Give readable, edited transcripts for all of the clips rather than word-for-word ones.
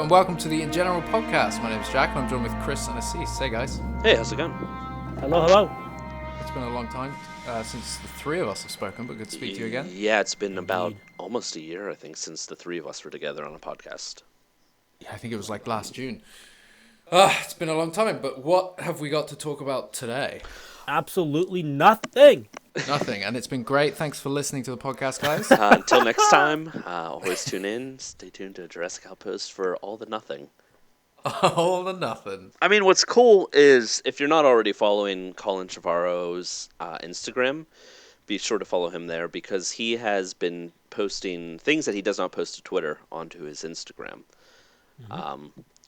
and welcome to the InGeneral podcast. My name's Jack, and I'm joined with Chris and Asees. Hey, guys. Hey, how's it going? Hello. It's been a long time since the three of us have spoken, but good to speak to you again. Yeah, it's been about almost a year, I think, since the three of us were together on a podcast. Yeah, I think it was like last June. It's been a long time, but what have we got to talk about today? Absolutely nothing. Nothing, and it's been great. Thanks for listening to the podcast, guys. Until next time, always tune in. Stay tuned to Jurassic Outpost for all the nothing. All the nothing. I mean, what's cool is, if you're not already following Colin Trevorrow's Instagram, be sure to follow him there, because he has been posting things that he does not post to Twitter onto his Instagram. Mm-hmm.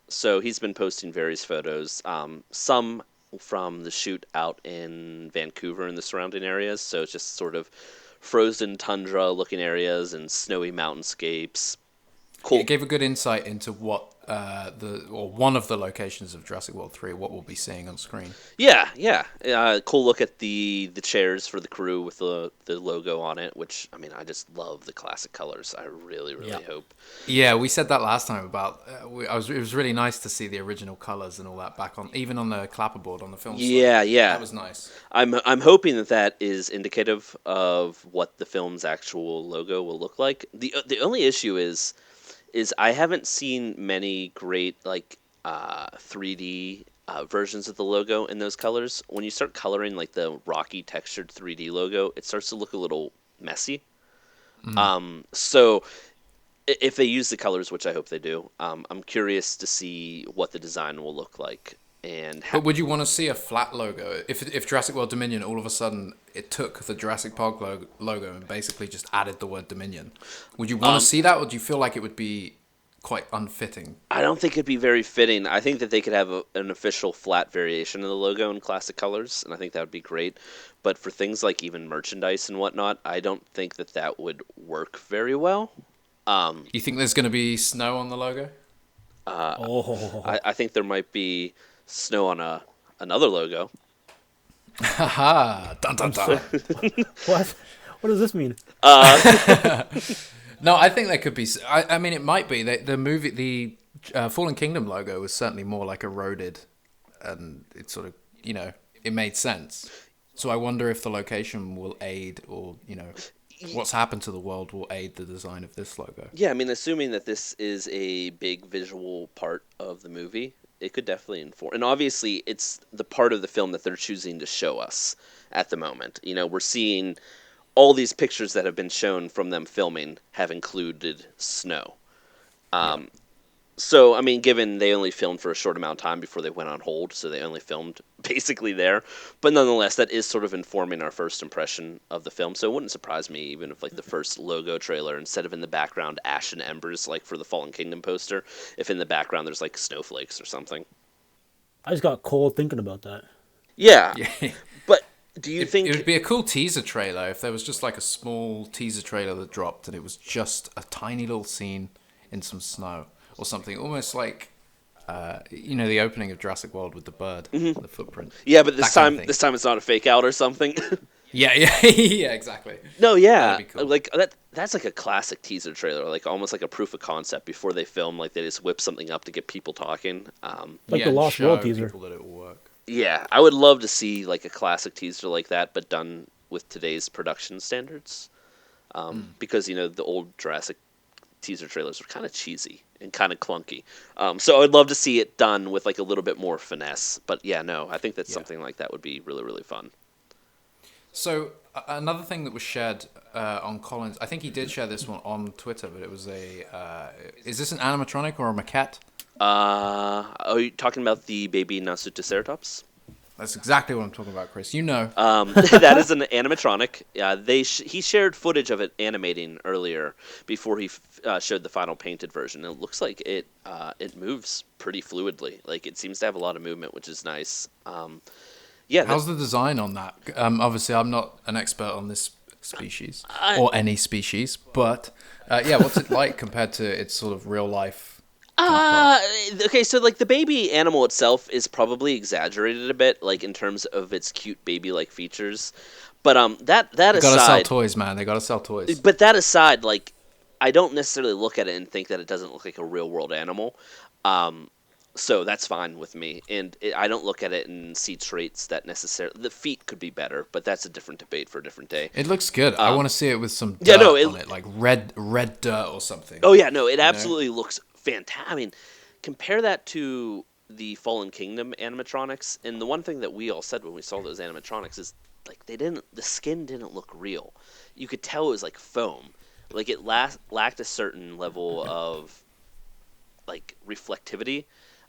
So he's been posting various photos, some from the shoot out in Vancouver and the surrounding areas. So it's just sort of frozen tundra looking areas and snowy mountainscapes. Cool. It gave a good insight into what one of the locations of Jurassic World 3, what we'll be seeing on screen. Yeah. Cool look at the chairs for the crew with the logo on it, which, I mean, I just love the classic colors. I really hope. Yeah, we said that last time about, it was really nice to see the original colors and all that back on, even on the clapperboard on the film. Yeah. That was nice. I'm hoping that is indicative of what the film's actual logo will look like. The only issue is I haven't seen many great 3D versions of the logo in those colors. When you start coloring like the rocky textured 3D logo, it starts to look a little messy. Mm. So if they use the colors, which I hope they do, I'm curious to see what the design will look like. But would you want to see a flat logo? If Jurassic World Dominion, all of a sudden, it took the Jurassic Park logo and basically just added the word Dominion, would you want to see that, or do you feel like it would be quite unfitting? I don't think it'd be very fitting. I think that they could have an official flat variation of the logo in classic colors, and I think that would be great. But for things like even merchandise and whatnot, I don't think that would work very well. You think there's going to be snow on the logo? I think there might be snow on another logo. Haha! Dun dun dun. What does this mean? No, I think there could be. I mean, it might be. The Fallen Kingdom logo was certainly more like eroded, and it sort of, it made sense. So I wonder if the location will aid, or what's happened to the world will aid the design of this logo. Yeah, I mean, assuming that this is a big visual part of the movie, it could definitely inform. And obviously, it's the part of the film that they're choosing to show us at the moment. We're seeing all these pictures that have been shown from them filming have included snow. So, I mean, given they only filmed for a short amount of time before they went on hold, so they only filmed basically there. But nonetheless, that is sort of informing our first impression of the film. So it wouldn't surprise me even if, the first logo trailer, instead of in the background ash and embers, like for the Fallen Kingdom poster, if in the background there's, snowflakes or something. I just got cold thinking about that. Yeah. But do you think... It would be a cool teaser trailer if there was just, a small teaser trailer that dropped and it was just a tiny little scene in some snow. Or something, almost like, the opening of Jurassic World with the bird, the footprint. Yeah, but this time it's not a fake out or something. Yeah, exactly. No, yeah, cool. That's like a classic teaser trailer, almost like a proof of concept before they film. They just whip something up to get people talking. The Lost World teaser. People that it will work. Yeah, I would love to see a classic teaser like that, but done with today's production standards. Because the old Jurassic teaser trailers were kind of cheesy and kind of clunky. So I'd love to see it done with a little bit more finesse. But yeah, no, I think that something like that would be really, really fun. So another thing that was shared on Colin's, I think he did share this one on Twitter, but it was is this an animatronic or a maquette? Are you talking about the baby Nasutoceratops? That's exactly what I'm talking about, Chris. That is an animatronic. He shared footage of it animating earlier before he showed the final painted version. It looks like it moves pretty fluidly. It seems to have a lot of movement, which is nice. How's the design on that? Obviously, I'm not an expert on this species or any species, but what's it like compared to its sort of real life? Okay, so the baby animal itself is probably exaggerated a bit, in terms of its cute baby-like features. But that aside, they gotta sell toys, man. They gotta sell toys. But that aside, I don't necessarily look at it and think that it doesn't look like a real-world animal. So that's fine with me, and I don't look at it and see traits that necessarily. The feet could be better, but that's a different debate for a different day. It looks good. I want to see it with some dirt Yeah, no, on it, like red dirt or something. Oh yeah, no, it You know? absolutely looks fantastic. I mean, compare that to the Fallen Kingdom animatronics, and the one thing that we all said when we saw those animatronics is like the skin didn't look real. You could tell it was like foam. Like it lacked a certain level of like reflectivity.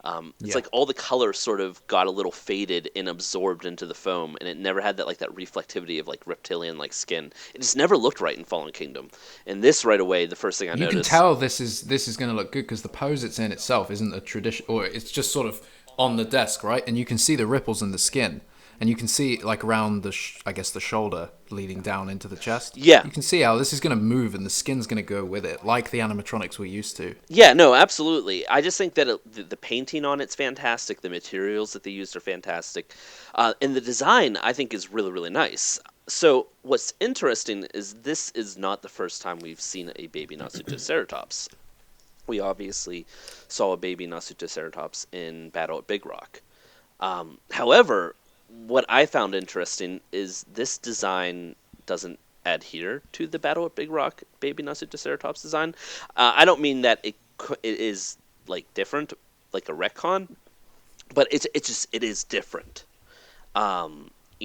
It's Yeah. like all the colors sort of got a little faded and absorbed into the foam, and it never had that reflectivity of like reptilian like skin. It just never looked right in Fallen Kingdom. And this right away, the first thing I You can noticed. tell this is going to look good because the pose it's in itself isn't a tradition, or it's just sort of on the desk, right? And you can see the ripples in the skin, and you can see like around the I guess the shoulder leading down into the chest. Yeah. You can see how this is going to move, and the skin's going to go with it, like the animatronics we're used to. Yeah, no, absolutely. I just think that the painting on it's fantastic. The materials that they used are fantastic, and the design I think is really really nice. So what's interesting is this is not the first time we've seen a baby Nasutoceratops. We obviously saw a baby Nasutoceratops in Battle at Big Rock. However, what I found interesting is this design doesn't adhere to the Battle at Big Rock baby Nasutoceratops design. I don't mean that it is like different, like a retcon, but it is different.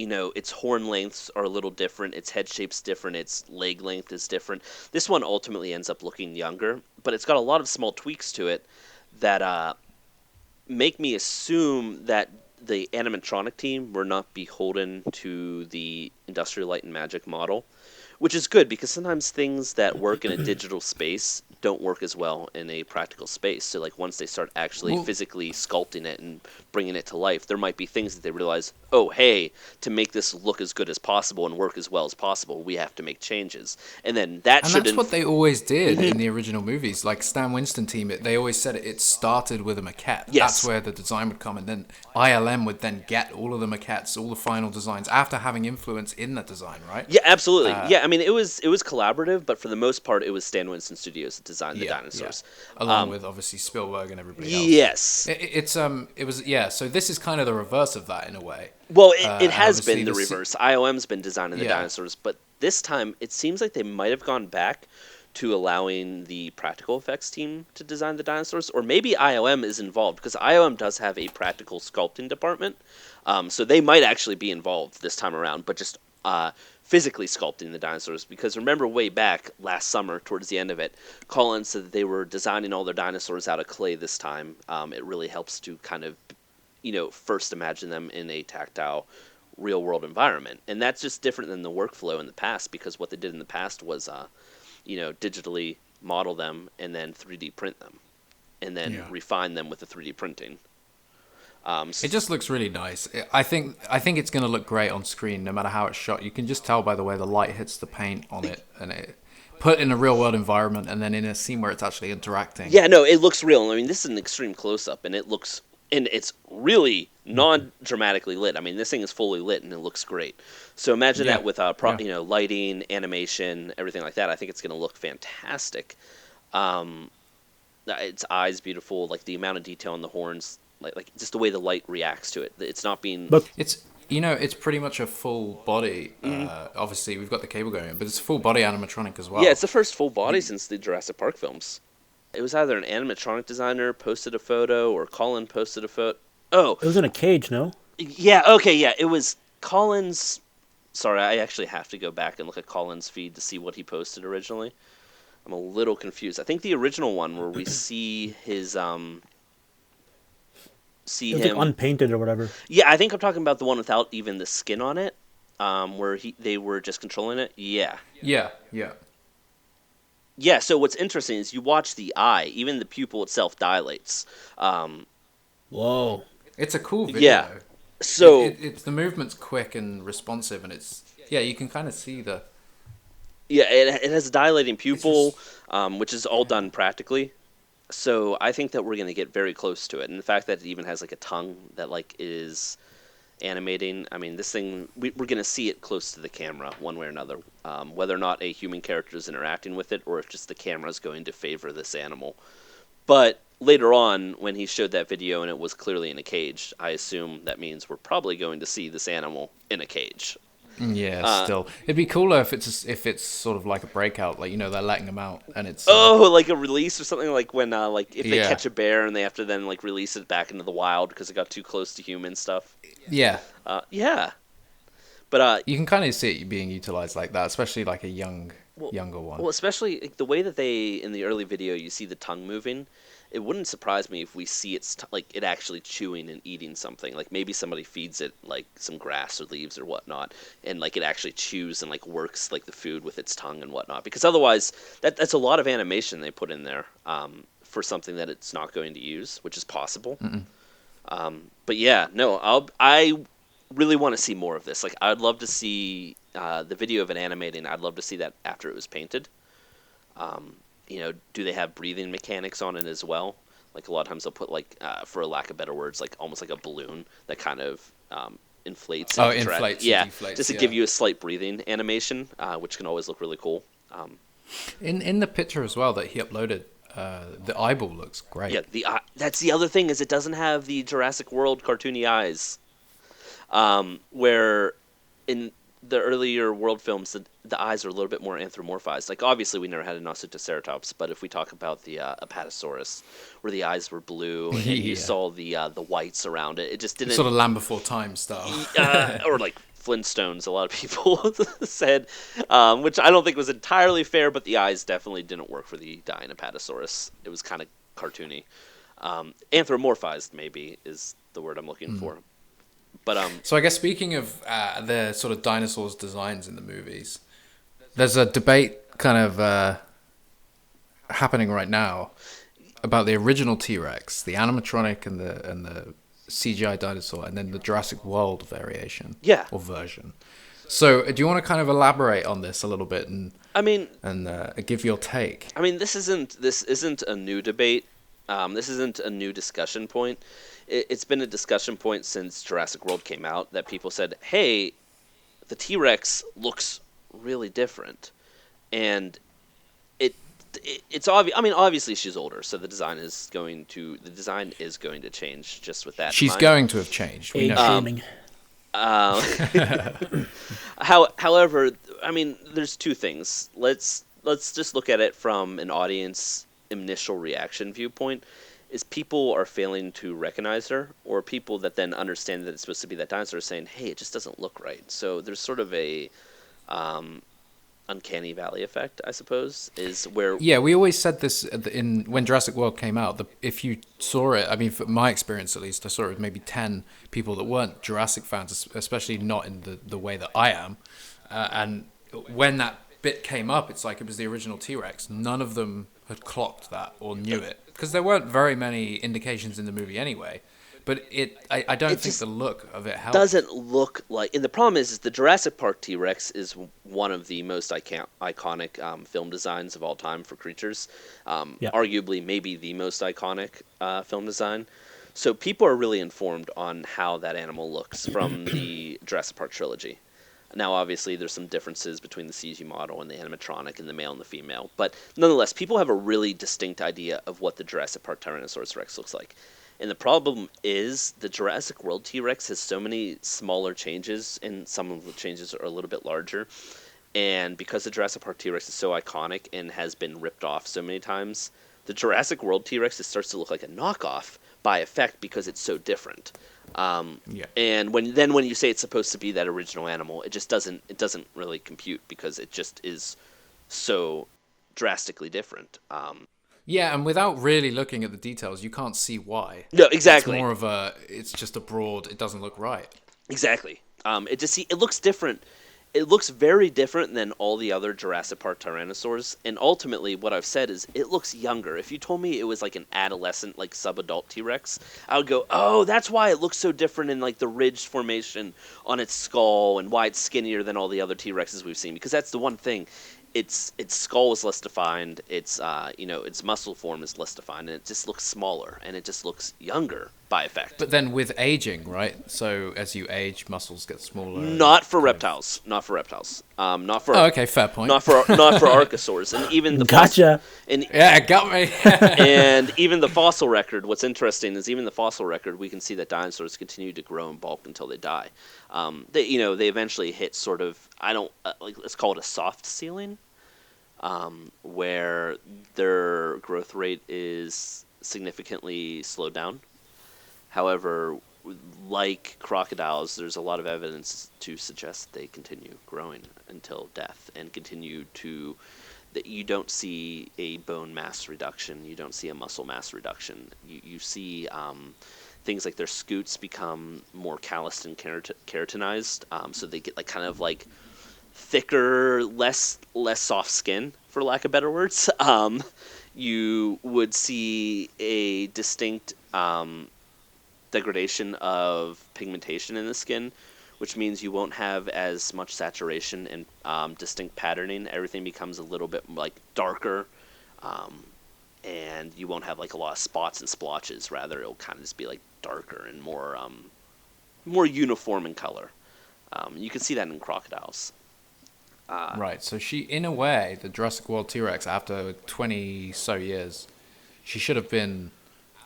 Its horn lengths are a little different, its head shape's different, its leg length is different. This one ultimately ends up looking younger, but it's got a lot of small tweaks to it that make me assume that the animatronic team were not beholden to the Industrial Light and Magic model, which is good because sometimes things that work in a digital space don't work as well in a practical space. So like once they start actually physically sculpting it and bringing it to life, there might be things that they realize, oh, hey, to make this look as good as possible and work as well as possible, we have to make changes. And then that's what they always did in the original movies. Like Stan Winston team, they always said it started with a maquette. Yes. That's where the design would come, and then ILM would then get all of the maquettes, all the final designs, after having influence in the design, right? Yeah, absolutely. I mean, it was collaborative, but for the most part, it was Stan Winston Studios that designed the dinosaurs, along with obviously Spielberg and everybody else. Yes, it was. So this is kind of the reverse of that in a way. Well, it has been the this- reverse. IOM's been designing the dinosaurs, but this time it seems like they might have gone back to allowing the practical effects team to design the dinosaurs, or maybe IOM is involved because IOM does have a practical sculpting department, so they might actually be involved this time around, but just physically sculpting the dinosaurs. Because remember way back last summer, towards the end of it, Colin said that they were designing all their dinosaurs out of clay this time. It really helps to kind of, first imagine them in a tactile, real-world environment. And that's just different than the workflow in the past, because what they did in the past was, digitally model them and then 3D print them, and then refine them with the 3D printing. It just looks really nice. I think it's going to look great on screen, no matter how it's shot. You can just tell by the way the light hits the paint on it, and it put in a real world environment, and then in a scene where it's actually interacting. Yeah, no, it looks real. I mean, this is an extreme close up, and it's really non-dramatically lit. I mean, this thing is fully lit, and it looks great. So imagine that with lighting, animation, everything like that. I think it's going to look fantastic. Its eyes beautiful, like the amount of detail on the horns. Like just the way the light reacts to it. It's not being... It's pretty much a full body. Obviously, we've got the cable going, but it's a full body animatronic as well. Yeah, it's the first full body since the Jurassic Park films. It was either an animatronic designer posted a photo or Colin posted a photo. Oh. It was in a cage, no? Yeah, okay, yeah. It was Colin's... Sorry, I actually have to go back and look at Colin's feed to see what he posted originally. I'm a little confused. I think the original one where we see his... It was like unpainted or whatever. Yeah, I think I'm talking about the one without even the skin on it, where they were just controlling it. Yeah. Yeah. Yeah, so what's interesting is you watch the eye, even the pupil itself dilates. Whoa. It's a cool video. Yeah. So it's the movement's quick and responsive, and you can kind of see the... Yeah, it has a dilating pupil, which is all done practically. So I think that we're going to get very close to it. And the fact that it even has like a tongue that like is animating, I mean, this thing, we're going to see it close to the camera one way or another, whether or not a human character is interacting with it or if just the camera is going to favor this animal. But later on, when he showed that video and it was clearly in a cage, I assume that means we're probably going to see this animal in a cage. Yeah, still, it'd be cooler if it's sort of like a breakout, like they're letting them out and it's Like a release or something, like when like if they Yeah. catch a bear and they have to then like release it back into the wild because it got too close to human stuff. yeah. Yeah, but You can kind of see it being utilized like that, especially like a younger one. well, especially like, the way that they in the early video you see the tongue moving. It wouldn't surprise me if we see like it actually chewing and eating something. Like maybe somebody feeds it like some grass or leaves or whatnot, and like it actually chews and like works like the food with its tongue and whatnot. Because otherwise, that's a lot of animation they put in there for something that it's not going to use, which is possible. But yeah, no, I really want to see more of this. Like I'd love to see the video of it animating. I'd love to see that after it was painted. Do they have breathing mechanics on it as well? Like a lot of times they'll put like, for a lack of better words, like almost like a balloon that kind of inflates. Oh, inflates. Yeah, deflates, just to give you a slight breathing animation, which can always look really cool. In the picture as well that he uploaded, the eyeball looks great. Yeah, that's the other thing is it doesn't have the Jurassic World cartoony eyes, where in the earlier World films, the eyes are a little bit more anthropomorphized. Like, obviously, we never had a Nasutoceratops, but if we talk about the Apatosaurus, where the eyes were blue and you saw the whites around it, it just didn't... Sort of Land Before Time style. Or, like, Flintstones, a lot of people said, which I don't think was entirely fair, but the eyes definitely didn't work for the dying Apatosaurus. It was kind of cartoony. Anthropomorphized, maybe, is the word I'm looking for. But So I guess speaking of the sort of dinosaurs designs in the movies, there's a debate kind of happening right now about the original T-Rex, the animatronic and the CGI dinosaur, and then the Jurassic World variation. Yeah. Or version. So do you want to kind of elaborate on this a little bit and give your take? I mean, this isn't a new debate. This isn't a new discussion point. It's been a discussion point since Jurassic World came out that people said, hey, the T-Rex looks really different. And it's obvious. I mean, obviously she's older, so the design is going to change just with that. She's going to have changed. We Age know. shaming. However, I mean, there's two things. Let's just look at it from an audience initial reaction viewpoint. Is people are failing to recognize her, or people that then understand that it's supposed to be that dinosaur saying, hey, it just doesn't look right. So there's sort of a uncanny valley effect, I suppose, is where... Yeah, we always said this when Jurassic World came out. If you saw it, I mean, from my experience at least, I saw it with maybe 10 people that weren't Jurassic fans, especially not in the way that I am. And when that bit came up, it's like it was the original T-Rex. None of them had clocked that or knew it. Because there weren't very many indications in the movie anyway. But I don't think the look of it helps. Doesn't look like... And the problem is the Jurassic Park T-Rex is one of the most iconic film designs of all time for creatures. Arguably, maybe the most iconic film design. So people are really informed on how that animal looks from the Jurassic Park trilogy. Now, obviously, there's some differences between the CG model and the animatronic and the male and the female. But nonetheless, people have a really distinct idea of what the Jurassic Park Tyrannosaurus Rex looks like. And the problem is the Jurassic World T-Rex has so many smaller changes, and some of the changes are a little bit larger. And because the Jurassic Park T-Rex is so iconic and has been ripped off so many times, the Jurassic World T-Rex starts to look like a knockoff by effect because it's so different. And when you say it's supposed to be that original animal, it doesn't really compute because it just is so drastically different. Yeah, and without really looking at the details, you can't see why. No, exactly. It's more of it's just a broad, it doesn't look right. Exactly. It looks different. It looks very different than all the other Jurassic Park Tyrannosaurs, and ultimately what I've said is it looks younger. If you told me it was like an adolescent, like sub-adult T-Rex, I would go, oh, that's why it looks so different in like the ridged formation on its skull and why it's skinnier than all the other T-Rexes we've seen, because that's the one thing. Its skull is less defined, its muscle form is less defined, and it just looks smaller, and it just looks younger by effect. But then with aging, right? So as you age, muscles get smaller. Not for reptiles. Not for Oh, okay, fair point. not for archosaurs, and even the Gotcha. Yeah, it got me. and even the fossil record. What's interesting is even the fossil record, we can see that dinosaurs continue to grow and bulk until they die. They eventually hit sort of let's call it a soft ceiling, where their growth rate is significantly slowed down. However, like crocodiles, there's a lot of evidence to suggest they continue growing until death and continue to. That you don't see a bone mass reduction, you don't see a muscle mass reduction. You see things like their scutes become more calloused and keratinized, so they get kind of thicker, less soft skin, for lack of better words. You would see a distinct degradation of pigmentation in the skin, which means you won't have as much saturation and distinct patterning. Everything becomes a little bit darker, and you won't have a lot of spots and splotches. Rather, it'll kind of just be darker and more uniform in color. You can see that in crocodiles. Right, so she, in a way, the Jurassic World T-Rex, after 20 so years, she should have been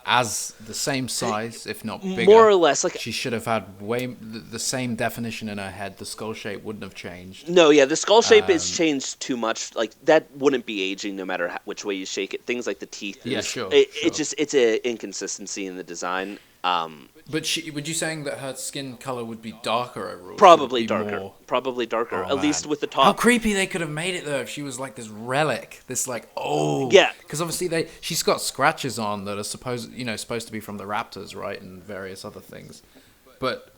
as the same size, if not bigger. More or less, she should have had the same definition in her head. The skull shape wouldn't have changed. No, yeah, the skull shape is changed too much. That wouldn't be aging, no matter which way you shake it. Things like the teeth. Yeah, sure. It's an inconsistency in the design. But would you saying that her skin color would be darker overall? Probably darker. Probably darker. Oh, at least with the top. How creepy they could have made it though if she was this relic, this yeah. Because obviously she's got scratches on that are supposed to be from the raptors, right, and various other things. But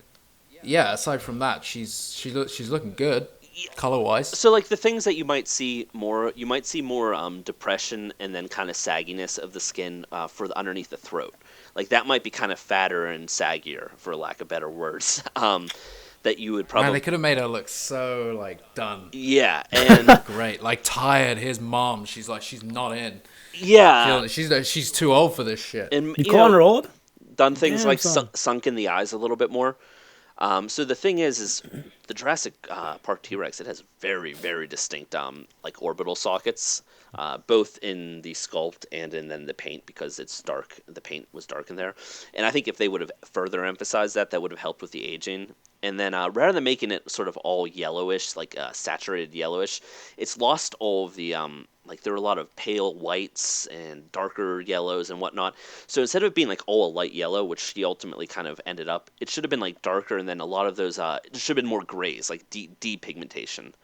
yeah, aside from that, she's looking good. Color-wise. So, the things that you might see more depression and then kind of sagginess of the skin underneath the throat. That might be kind of fatter and saggier, for lack of better words. That you would probably. Man, they could have made her look so done. Yeah, and great, tired. Here's mom. She's not in. Yeah, she's too old for this shit. And you calling her old? Done things sunk in the eyes a little bit more. So the thing is the Jurassic Park T-Rex, it has very, very distinct orbital sockets, both in the sculpt and in then the paint, because it's dark. The paint was dark in there, and I think if they would have further emphasized that would have helped with the aging. And then rather than making it sort of all yellowish, saturated yellowish, it's lost all of the there were a lot of pale whites and darker yellows and whatnot. So instead of it being all a light yellow, which she ultimately kind of ended up, it should have been darker, and then a lot of those it should have been more grays, depigmentation,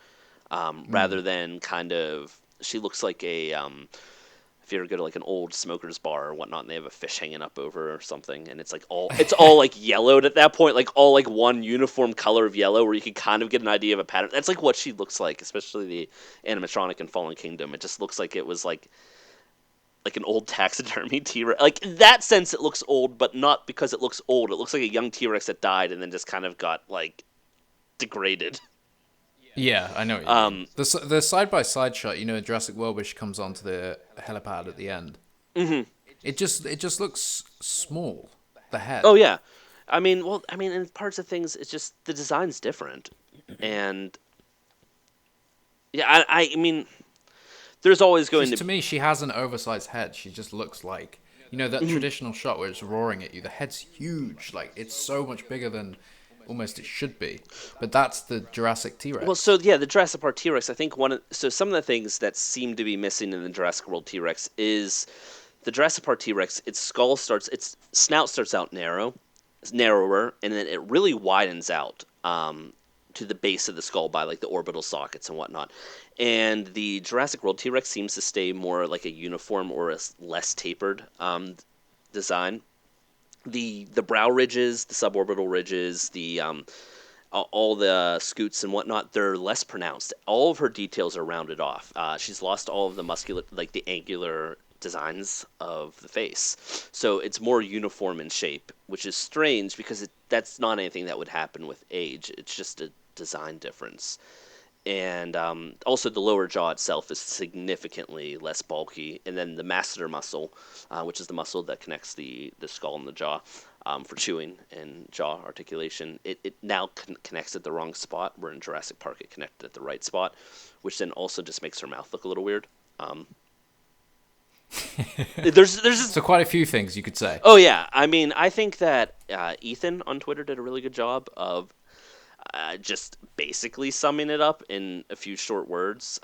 rather than kind of. She looks like a if you ever go to an old smoker's bar or whatnot, and they have a fish hanging up over or something, and it's all yellowed at that point, all one uniform color of yellow, where you can kind of get an idea of a pattern. That's what she looks like, especially the animatronic in Fallen Kingdom. It just looks like it was like an old taxidermy T-Rex. In that sense, it looks old, but not because it looks old. It looks like a young T-Rex that died and then just kind of got degraded. Yeah, I know what you mean. The side-by-side shot, in Jurassic World, where she comes onto the helipad at the end. Mm-hmm. It just looks small, the head. Oh, yeah. In parts of things, it's just the design's different. And, yeah, I mean, there's always going to... To me, she has an oversized head. She just looks like... that traditional shot where it's roaring at you, the head's huge. It's so much bigger than... almost it should be, but that's the Jurassic T-Rex. Well, so yeah, the Jurassic Park T-Rex, I think some of the things that seem to be missing in the Jurassic World T-Rex is the Jurassic Park T-Rex, its snout starts out narrower, and then it really widens out to the base of the skull by the orbital sockets and whatnot. And the Jurassic World T-Rex seems to stay more like a uniform or a less tapered design. The brow ridges, the suborbital ridges, all the scutes and whatnot, they're less pronounced. All of her details are rounded off. She's lost all of the muscular, the angular designs of the face. So it's more uniform in shape, which is strange because that's not anything that would happen with age. It's just a design difference. And also the lower jaw itself is significantly less bulky. And then the masseter muscle, which is the muscle that connects the skull and the jaw, for chewing and jaw articulation. It now connects at the wrong spot, where in Jurassic Park it connected at the right spot, which then also just makes her mouth look a little weird. There's just, So quite a few things you could say. oh yeah, I mean, I think that Ethan on Twitter did a really good job of just basically summing it up in a few short words.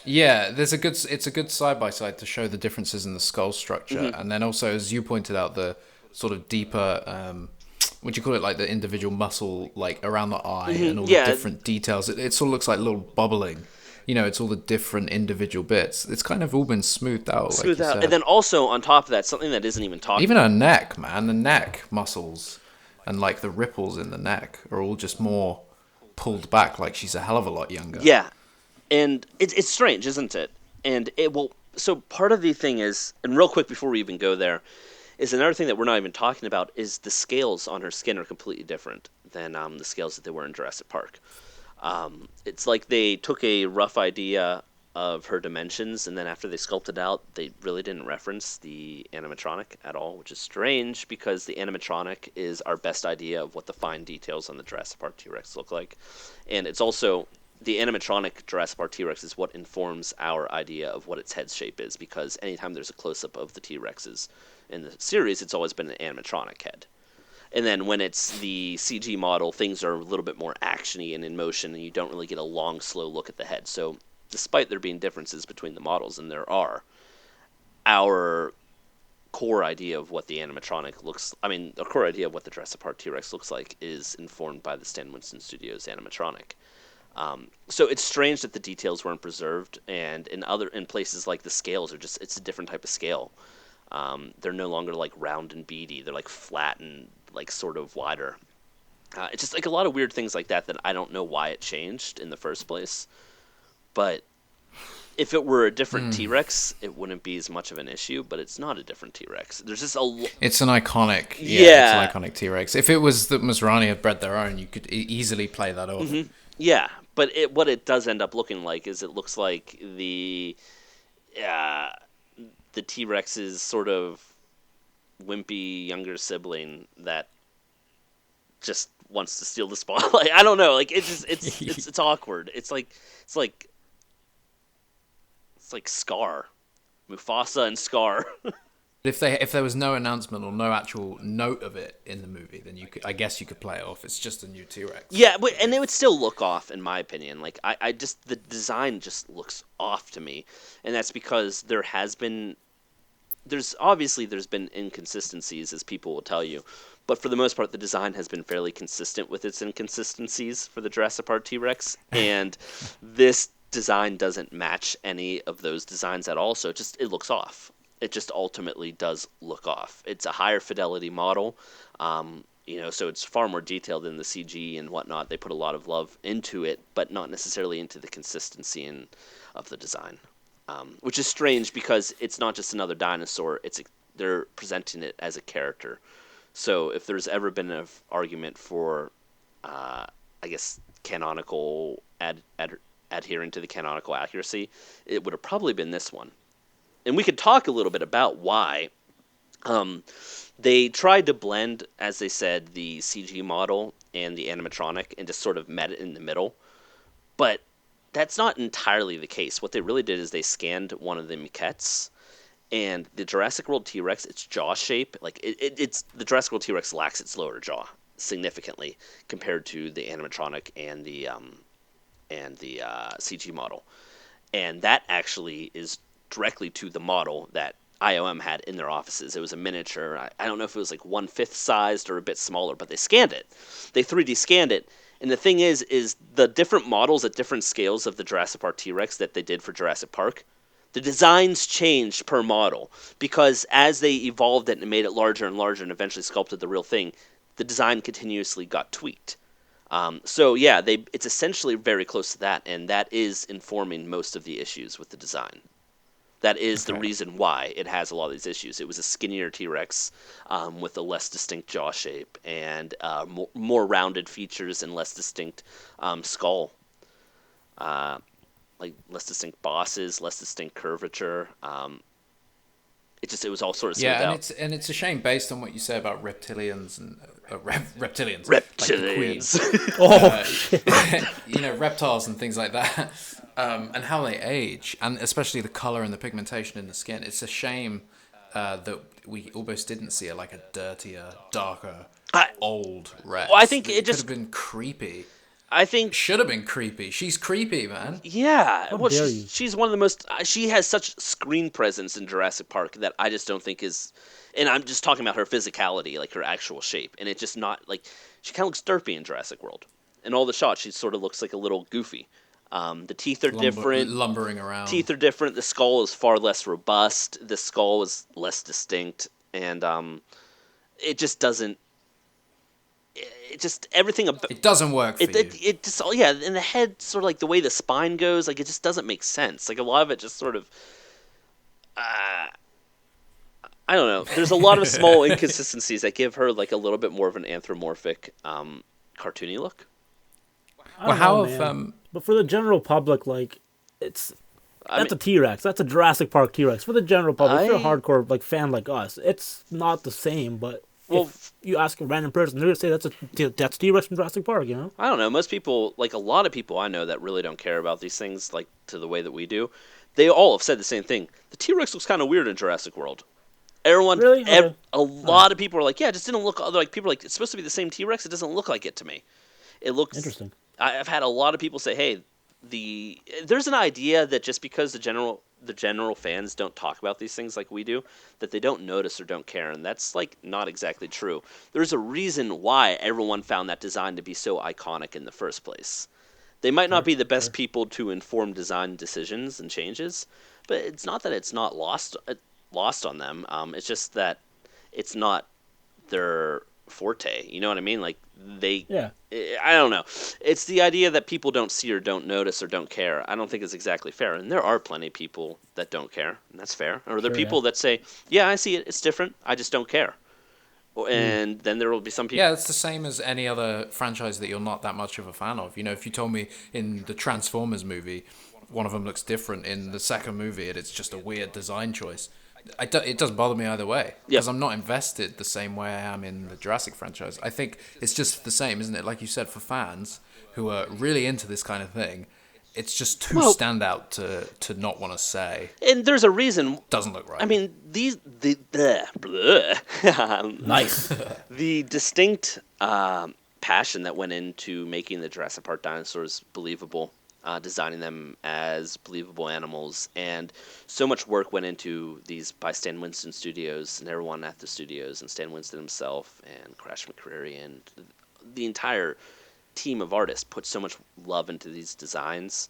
Yeah, it's a good side by side to show the differences in the skull structure, and then also, as you pointed out, the sort of deeper, what do you call it, like the individual muscle, like around the eye, and all the different details. It sort of looks like little bubbling. It's all the different individual bits. It's kind of all been smoothed out, like you said. And then also on top of that, something that isn't even talked. Even her neck, man, the neck muscles and like the ripples in the neck are all just more pulled back, like she's a hell of a lot younger. Yeah, and it's strange, isn't it? And so part of the thing is, and real quick before we even go there, is another thing that we're not even talking about is the scales on her skin are completely different than the scales that they were in Jurassic Park. It's like they took a rough idea of her dimensions, and then after they sculpted out, they really didn't reference the animatronic at all, which is strange because the animatronic is our best idea of what the fine details on the Jurassic Park T-Rex look like. And it's also the animatronic Jurassic Park T-Rex is what informs our idea of what its head shape is, because anytime there's a close-up of the T-Rexes in the series, it's always been an animatronic head. And then when it's the CG model, things are a little bit more actiony and in motion, and you don't really get a long, slow look at the head. So despite there being differences between the models, and there are, our core idea of what the animatronic the core idea of what the Jurassic Park T-Rex looks like is informed by the Stan Winston Studios animatronic. So it's strange that the details weren't preserved, and in places like the scales it's a different type of scale. They're no longer like round and beady; they're like flat and like sort of wider. It's just like a lot of weird things like that I don't know why it changed in the first place. But if it were a different T-Rex, it wouldn't be as much of an issue. But it's not a different T-Rex. There's just It's an iconic. Yeah, it's an iconic T-Rex. If it was that Masrani had bred their own, you could easily play that off. Mm-hmm. Yeah, but what it does end up looking like is it looks like the T-Rex's sort of wimpy younger sibling that just wants to steal the spotlight. I don't know. Like it's awkward. It's like Scar, Mufasa and Scar. If there was no announcement or no actual note of it in the movie, then I guess you could play it off. It's just a new T-Rex. Yeah, and it would still look off, in my opinion. Like I just the design just looks off to me, and that's because there's been inconsistencies, as people will tell you, but for the most part, the design has been fairly consistent with its inconsistencies for the Jurassic Park T-Rex, and this design doesn't match any of those designs at all. So it looks off. It just ultimately does look off. It's a higher fidelity model, so it's far more detailed in the CG and whatnot. They put a lot of love into it, but not necessarily into the consistency of the design, which is strange because it's not just another dinosaur. They're presenting it as a character. So if there's ever been an argument for, canonical adhering to the canonical accuracy, it would have probably been this one. And we could talk a little bit about why. They tried to blend, as they said, the CG model and the animatronic and just sort of met it in the middle. But that's not entirely the case. What they really did is they scanned one of the maquettes, and the Jurassic World T-Rex, its jaw shape, like it's the Jurassic World T-Rex lacks its lower jaw significantly compared to the animatronic and the CG model. And that actually is directly to the model that IOM had in their offices. It was a miniature. I don't know if it was like 1/5 sized or a bit smaller, but they scanned it. They 3D scanned it. And the thing is the different models at different scales of the Jurassic Park T-Rex that they did for Jurassic Park, the designs changed per model because as they evolved it and made it larger and larger and eventually sculpted the real thing, the design continuously got tweaked. It's essentially very close to that, and that is informing most of the issues with the design. That is the reason why it has a lot of these issues. It was a skinnier T-Rex with a less distinct jaw shape and more rounded features and less distinct skull. Like less distinct bosses, less distinct curvature. It was all sort of smoothed Yeah, out. and it's a shame based on what you say about reptilians and reptilians, like the Queen. Reptilians. Reptiles and things like that, and how they age, and especially the color and the pigmentation in the skin. It's a shame that we almost didn't see like a dirtier, darker, old Rex. Well, I think it it just could have been creepy. I think Should have been creepy. She's creepy, man. yeah. Well, dare you. she's one of the most. She has such screen presence in Jurassic Park that I just don't think is. And I'm just talking about her physicality, like her actual shape, and it's just not like she kind of looks derpy in Jurassic World. In all the shots, she sort of looks like a little goofy. The teeth are different. Lumbering around. Teeth are different. The skull is far less robust. The skull is less distinct, and it just doesn't. It just everything about It doesn't work for you. it just and the head sort of like the way the spine goes, like it just doesn't make sense. Like a lot of it just sort of I don't know. There's a lot of small inconsistencies that give her like a little bit more of an anthropomorphic, cartoony look. I don't know, man. But for the general public, like, that's a T-Rex. That's a Jurassic Park T-Rex. For the general public, if you're a hardcore like fan like us, it's not the same. But if you ask a random person, they're gonna say that's T-Rex from Jurassic Park. You know? I don't know. Most people, like a lot of people I know that really don't care about these things like to the way that we do. They all have said the same thing. The T-Rex looks kind of weird in Jurassic World. Everyone, really? Okay. A lot of people are like, yeah, it just didn't look. Like people are like, it's supposed to be the same T-Rex. It doesn't look like it to me. It looks interesting. I've had a lot of people say, hey, there's an idea that just because the general fans don't talk about these things like we do, that they don't notice or don't care, and that's like not exactly true. There's a reason why everyone found that design to be so iconic in the first place. They might not be the best people to inform design decisions and changes, but it's not that it's not lost on them. It's just that it's not their forte. You know what I mean? Like I don't know. It's the idea that people don't see or don't notice or don't care. I don't think it's exactly fair. And there are plenty of people that don't care, and that's fair. Or there are people that say, yeah, I see it. It's different. I just don't care. And then there will be some people. Yeah, it's the same as any other franchise that you're not that much of a fan of. If you told me in the Transformers movie, one of them looks different in the second movie, and it's just a weird design choice. It doesn't bother me either way, because I'm not invested the same way I am in the Jurassic franchise. I think it's just the same, isn't it? Like you said, for fans who are really into this kind of thing, it's just too standout to not want to say. And there's a reason. Doesn't look right. I mean, Nice. The distinct passion that went into making the Jurassic Park dinosaurs believable, designing them as believable animals, and so much work went into these by Stan Winston Studios and everyone at the studios, and Stan Winston himself and Crash McCreary and the entire team of artists put so much love into these designs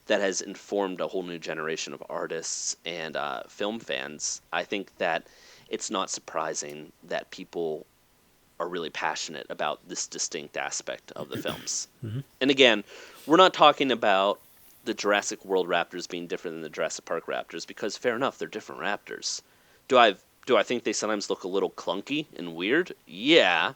that has informed a whole new generation of artists and film fans. I think that it's not surprising that people are really passionate about this distinct aspect of the films. Mm-hmm. And again, we're not talking about the Jurassic World raptors being different than the Jurassic Park raptors, because fair enough, they're different raptors. Do I think they sometimes look a little clunky and weird? Yeah.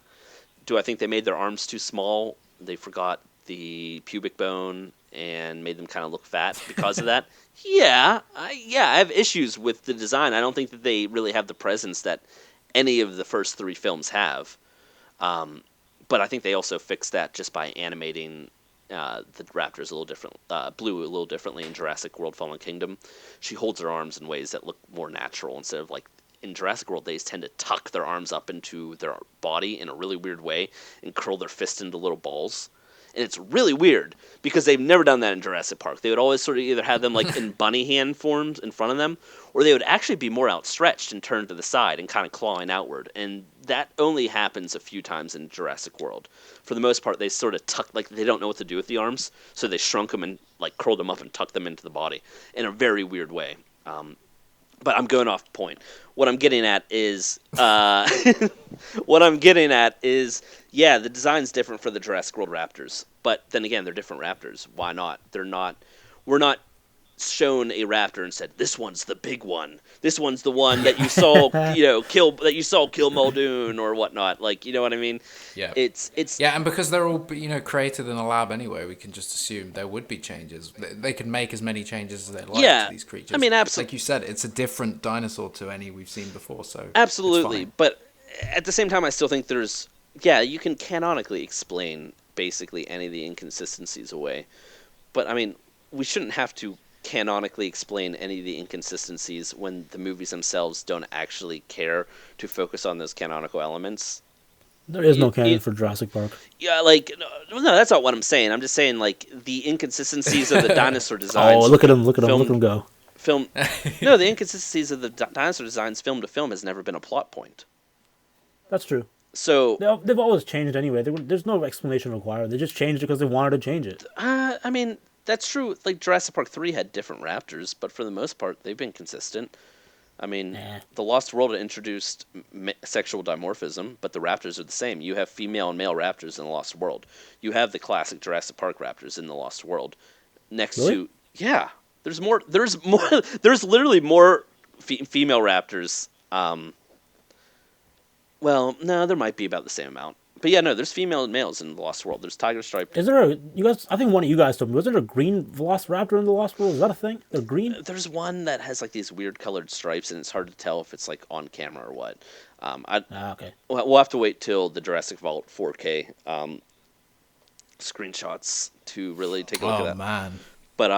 Do I think they made their arms too small? They forgot the pubic bone and made them kind of look fat because of that? Yeah. I have issues with the design. I don't think that they really have the presence that any of the first three films have. But I think they also fixed that just by animating the raptors a little different, Blue a little differently in Jurassic World Fallen Kingdom. She holds her arms in ways that look more natural instead of like in Jurassic World, they tend to tuck their arms up into their body in a really weird way and curl their fists into little balls. And it's really weird because they've never done that in Jurassic Park. They would always sort of either have them like in bunny hand forms in front of them, or they would actually be more outstretched and turned to the side and kind of clawing outward. And that only happens a few times in Jurassic World. For the most part, they sort of tuck, like they don't know what to do with the arms, so they shrunk them and like curled them up and tucked them into the body in a very weird way. But I'm going off point. What I'm getting at is, yeah, the design's different for the Jurassic World raptors. But then again, they're different raptors. Why not? We're not shown a raptor and said, "This one's the big one. This one's the one that you saw, kill Muldoon or whatnot." Like, you know what I mean? Yeah. It's and because they're all created in a lab anyway, we can just assume there would be changes. They could make as many changes as they like to these creatures. I mean, absolutely. Like you said, it's a different dinosaur to any we've seen before. So absolutely, but at the same time, I still think you can canonically explain basically any of the inconsistencies away. But I mean, we shouldn't have to canonically explain any of the inconsistencies when the movies themselves don't actually care to focus on those canonical elements. There is no canon for Jurassic Park. Yeah, like, no, that's not what I'm saying. I'm just saying, like, the inconsistencies of the dinosaur designs. Oh, look at him go. No, the inconsistencies of the dinosaur designs film to film has never been a plot point. That's true. So they've always changed anyway. There's no explanation required. They just changed it because they wanted to change it. I mean, that's true. Like, Jurassic Park 3 had different raptors, but for the most part, they've been consistent. I mean, The Lost World introduced sexual dimorphism, but the raptors are the same. You have female and male raptors in The Lost World. You have the classic Jurassic Park raptors in The Lost World. There's more. There's literally more female raptors. Well, no, there might be about the same amount. But yeah, no, there's female and males in The Lost World. There's tiger striped. Is there I think one of you guys told me, was there a green Velociraptor in The Lost World? Is that a thing? They're green? There's one that has like these weird colored stripes, and it's hard to tell if it's like on camera or what. Okay. We'll have to wait till the Jurassic Vault 4K screenshots to really take a look at that. Oh, man. But,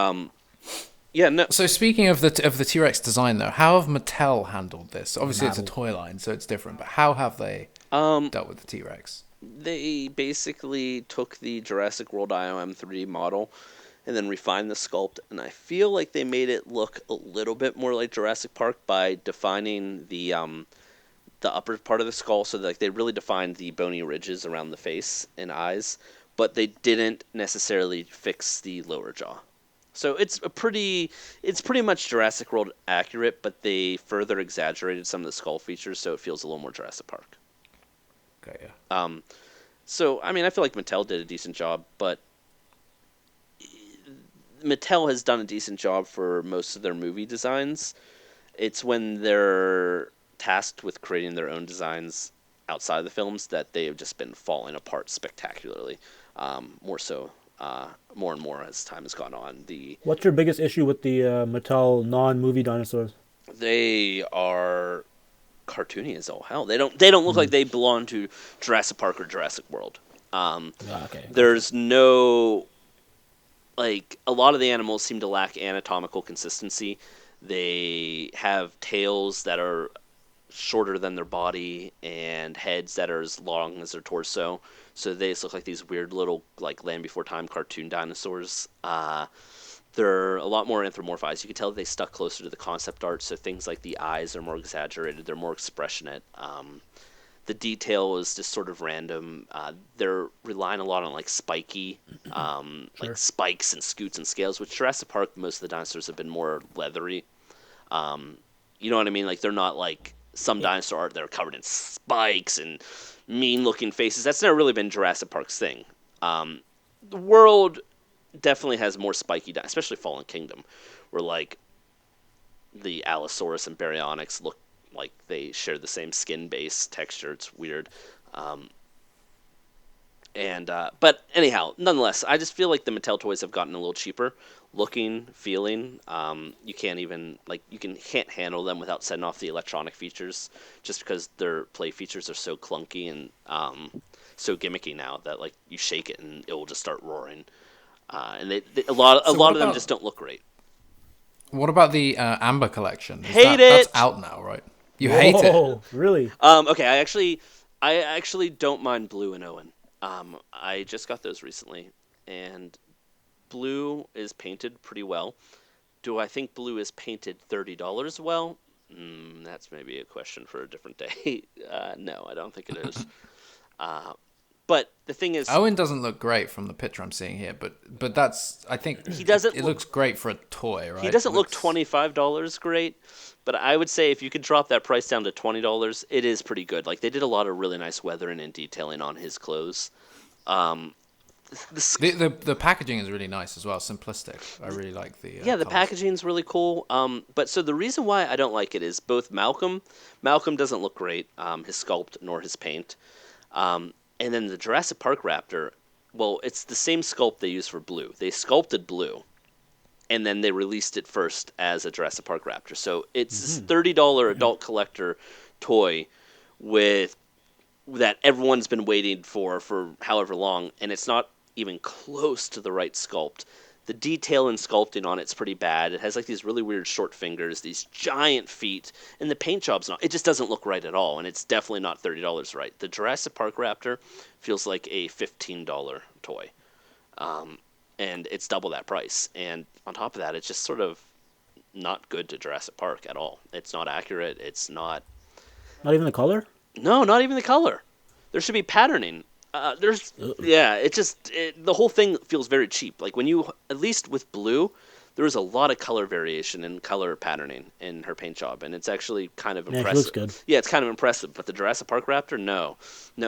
yeah, no. So speaking of the T-Rex design, though, how have Mattel handled this? Obviously, it's a toy line, so it's different. But how have they dealt with the T-Rex? They basically took the Jurassic World IOM 3D model and then refined the sculpt, and I feel like they made it look a little bit more like Jurassic Park by defining the upper part of the skull, so that, like, they really defined the bony ridges around the face and eyes, but they didn't necessarily fix the lower jaw. So it's pretty much Jurassic World accurate, but they further exaggerated some of the skull features, so it feels a little more Jurassic Park. Okay, yeah. So, I mean, I feel like Mattel did a decent job, but Mattel has done a decent job for most of their movie designs. It's when they're tasked with creating their own designs outside of the films that they have just been falling apart spectacularly. More and more as time has gone on. What's your biggest issue with the Mattel non-movie dinosaurs? They are cartoony as all hell. They don't look like they belong to Jurassic Park or Jurassic World. There's no, like, a lot of the animals seem to lack anatomical consistency. They have tails that are shorter than their body and heads that are as long as their torso. So they just look like these weird little, like, Land Before Time cartoon dinosaurs. They're a lot more anthropomorphized. You can tell that they stuck closer to the concept art, so things like the eyes are more exaggerated. They're more expressionate. The detail is just sort of random. They're relying a lot on, like, spiky, like spikes and scoots and scales, which Jurassic Park, most of the dinosaurs have been more leathery. You know what I mean? Like, they're not like some dinosaur art that are covered in spikes and mean-looking faces. That's never really been Jurassic Park's thing. The world definitely has more spiky, especially Fallen Kingdom, where, like, the Allosaurus and Baryonyx look like they share the same skin base texture. It's weird. But anyhow, nonetheless, I just feel like the Mattel toys have gotten a little cheaper looking, feeling. You can't handle them without setting off the electronic features, just because their play features are so clunky and so gimmicky now that, like, you shake it and it will just start roaring. And a lot of them just don't look great. What about the Amber collection? That's out now, right? You hate it? Really? Okay, I actually don't mind Blue and Owen. I just got those recently, and Blue is painted pretty well. Do I think Blue is painted $30 well? That's maybe a question for a different day. No, I don't think it is. But the thing is, Owen doesn't look great from the picture I'm seeing here, but that's, I think it looks great for a toy, right? He doesn't look $25 great, but I would say if you could drop that price down to $20, it is pretty good. Like, they did a lot of really nice weathering and detailing on his clothes. The packaging is really nice as well, simplistic. I really like the the packaging is really cool. But so the reason why I don't like it is both Malcolm doesn't look great, his sculpt nor his paint, and then the Jurassic Park Raptor. Well, it's the same sculpt they use for Blue. They sculpted Blue, and then they released it first as a Jurassic Park Raptor. So it's this $30 adult collector toy with that everyone's been waiting for however long, and it's not even close to the right sculpt. The detail and sculpting on it's pretty bad. It has like these really weird short fingers, these giant feet, and the paint job's not. It just doesn't look right at all, and it's definitely not $30 right. The Jurassic Park Raptor feels like a $15 toy, and it's double that price. And on top of that, it's just sort of not good to Jurassic Park at all. It's not accurate. It's not. Not even the color? No, not even the color. There should be patterning. The whole thing feels very cheap. Like when you, at least with Blue, there was a lot of color variation and color patterning in her paint job, and it's actually kind of impressive. Yeah, it looks good. Yeah, it's kind of impressive. But the Jurassic Park Raptor, no,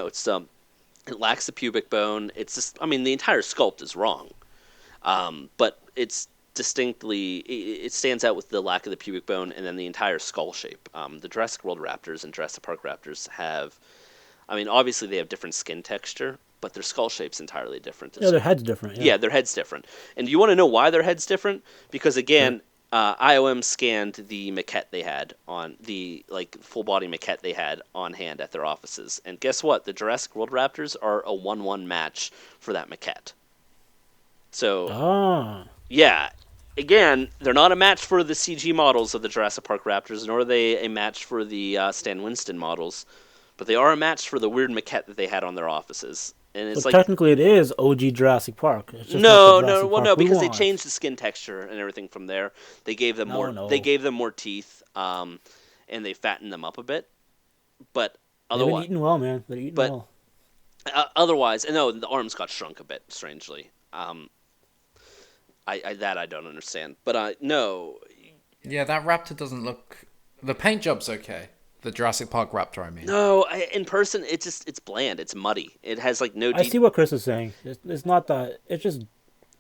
it's it lacks the pubic bone. It's just, I mean, the entire sculpt is wrong, but it's distinctly, it stands out with the lack of the pubic bone and then the entire skull shape. The Jurassic World Raptors and Jurassic Park Raptors have, I mean, obviously they have different skin texture, but their skull shape's entirely different. Yeah, their head's different. Yeah, their head's different. And you want to know why their head's different? Because again, IOM scanned the maquette they had on the full body maquette they had on hand at their offices, and guess what? The Jurassic World Raptors are a 1-1 match for that maquette. So, yeah. Again, they're not a match for the CG models of the Jurassic Park Raptors, nor are they a match for the Stan Winston models, but they are a match for the weird maquette that they had on their offices. And it's technically it is OG Jurassic Park. It's just no, because they changed the skin texture and everything from there. They gave them They gave them more teeth, and they fattened them up a bit. But otherwise, they've been eating well, man. They're eating well. Otherwise, no, the arms got shrunk a bit, strangely. I don't understand, but no. Yeah, that Raptor doesn't look. The paint job's okay. The Jurassic Park Raptor, I mean. No, in person, it's bland. It's muddy. It has no. I see what Chris is saying. It's not that. It's just.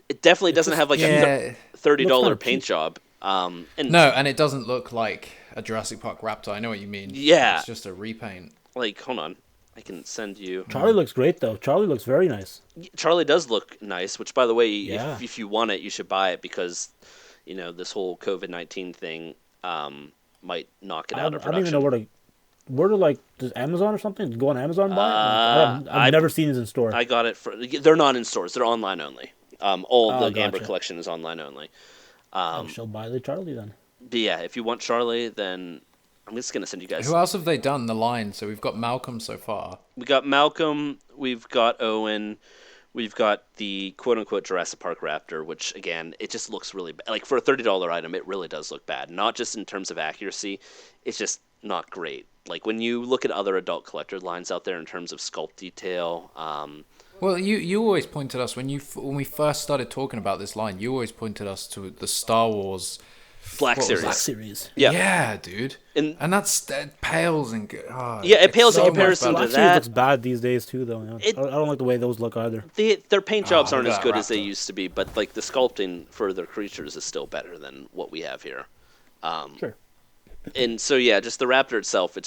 It definitely doesn't have a $30 paint job. And it doesn't look like a Jurassic Park Raptor. I know what you mean. Yeah, it's just a repaint. Hold on. I can send you. Charlie looks great, though. Charlie looks very nice. Charlie does look nice, which, by the way, if you want it, you should buy it because, this whole COVID-19 thing might knock it out of production. I don't even know where to does Amazon or something? Go on Amazon and buy it? I've never seen it in stores. I got it they're not in stores. They're online only. The Amber collection is online only. I shall buy the Charlie then. But yeah, if you want Charlie, then I'm just going to send you guys. Who else have they done the line? So we've got Malcolm so far. We got Malcolm. We've got Owen. We've got the quote-unquote Jurassic Park Raptor, which, again, it just looks really bad. For a $30 item, it really does look bad. Not just in terms of accuracy. It's just not great. When you look at other adult collector lines out there in terms of sculpt detail. Well, you always pointed us, when we first started talking about this line, you always pointed us to the Star Wars... Black Series. Yeah, dude. And that pales and it pales in comparison to Black that. Series looks bad these days too, though. I don't like the way those look either. Their paint jobs aren't as good as they used to be, but the sculpting for their creatures is still better than what we have here. Sure. And so just the Raptor itself,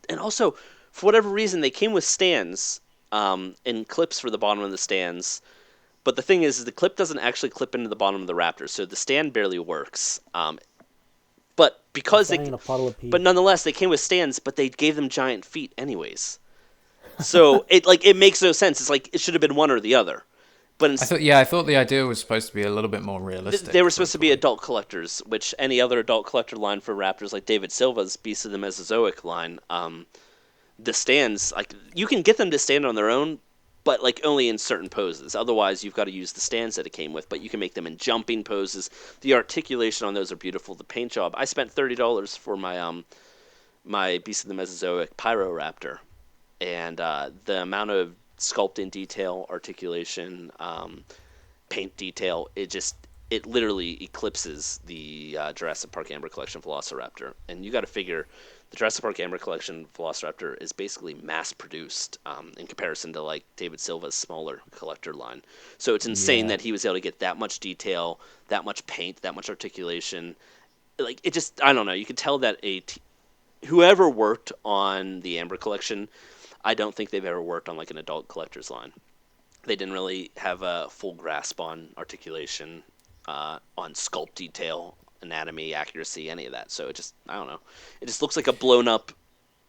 and also for whatever reason they came with stands, and clips for the bottom of the stands. But the thing is the clip doesn't actually clip into the bottom of the Raptor, so the stand barely works. But nonetheless, they came with stands, but they gave them giant feet anyways. So it makes no sense. It's it should have been one or the other. But I thought the idea was supposed to be a little bit more realistic. They were supposed to be adult collectors, which any other adult collector line for Raptors, like David Silva's Beast of the Mesozoic line, the stands, you can get them to stand on their own, but only in certain poses. Otherwise, you've got to use the stands that it came with, but you can make them in jumping poses. The articulation on those are beautiful. The paint job. I spent $30 for my my Beast of the Mesozoic Pyro Raptor, and the amount of sculpting detail, articulation, paint detail, it literally eclipses the Jurassic Park Amber Collection Velociraptor. And you got to figure the Jurassic Park Amber Collection Velociraptor is basically mass-produced in comparison to, like, David Silva's smaller collector line. So it's insane that he was able to get that much detail, that much paint, that much articulation. Like, it just, I don't know. You could tell that whoever worked on the Amber Collection, I don't think they've ever worked on, like, an adult collector's line. They didn't really have a full grasp on articulation, on sculpt detail, anatomy, accuracy, any of that. So it just, I don't know. It just looks like a blown up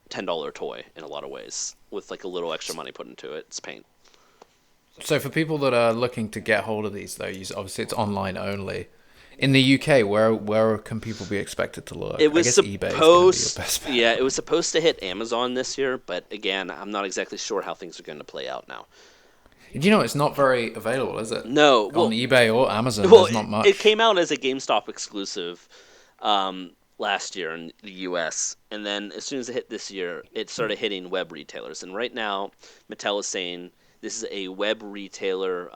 $10 toy in a lot of ways with like a little extra money put into it. It's paint. So for people that are looking to get hold of these, though, obviously it's online only. In the UK, where can people be expected to look? It was I guess eBay is gonna be your best bet. Yeah, it was supposed to hit Amazon this year, but again, I'm not exactly sure how things are going to play out now. You know, it's not very available, is it? No. On eBay or Amazon, well, there's not much. It came out as a GameStop exclusive last year in the US, and then as soon as it hit this year, it started hitting web retailers. And right now, Mattel is saying this is a web retailer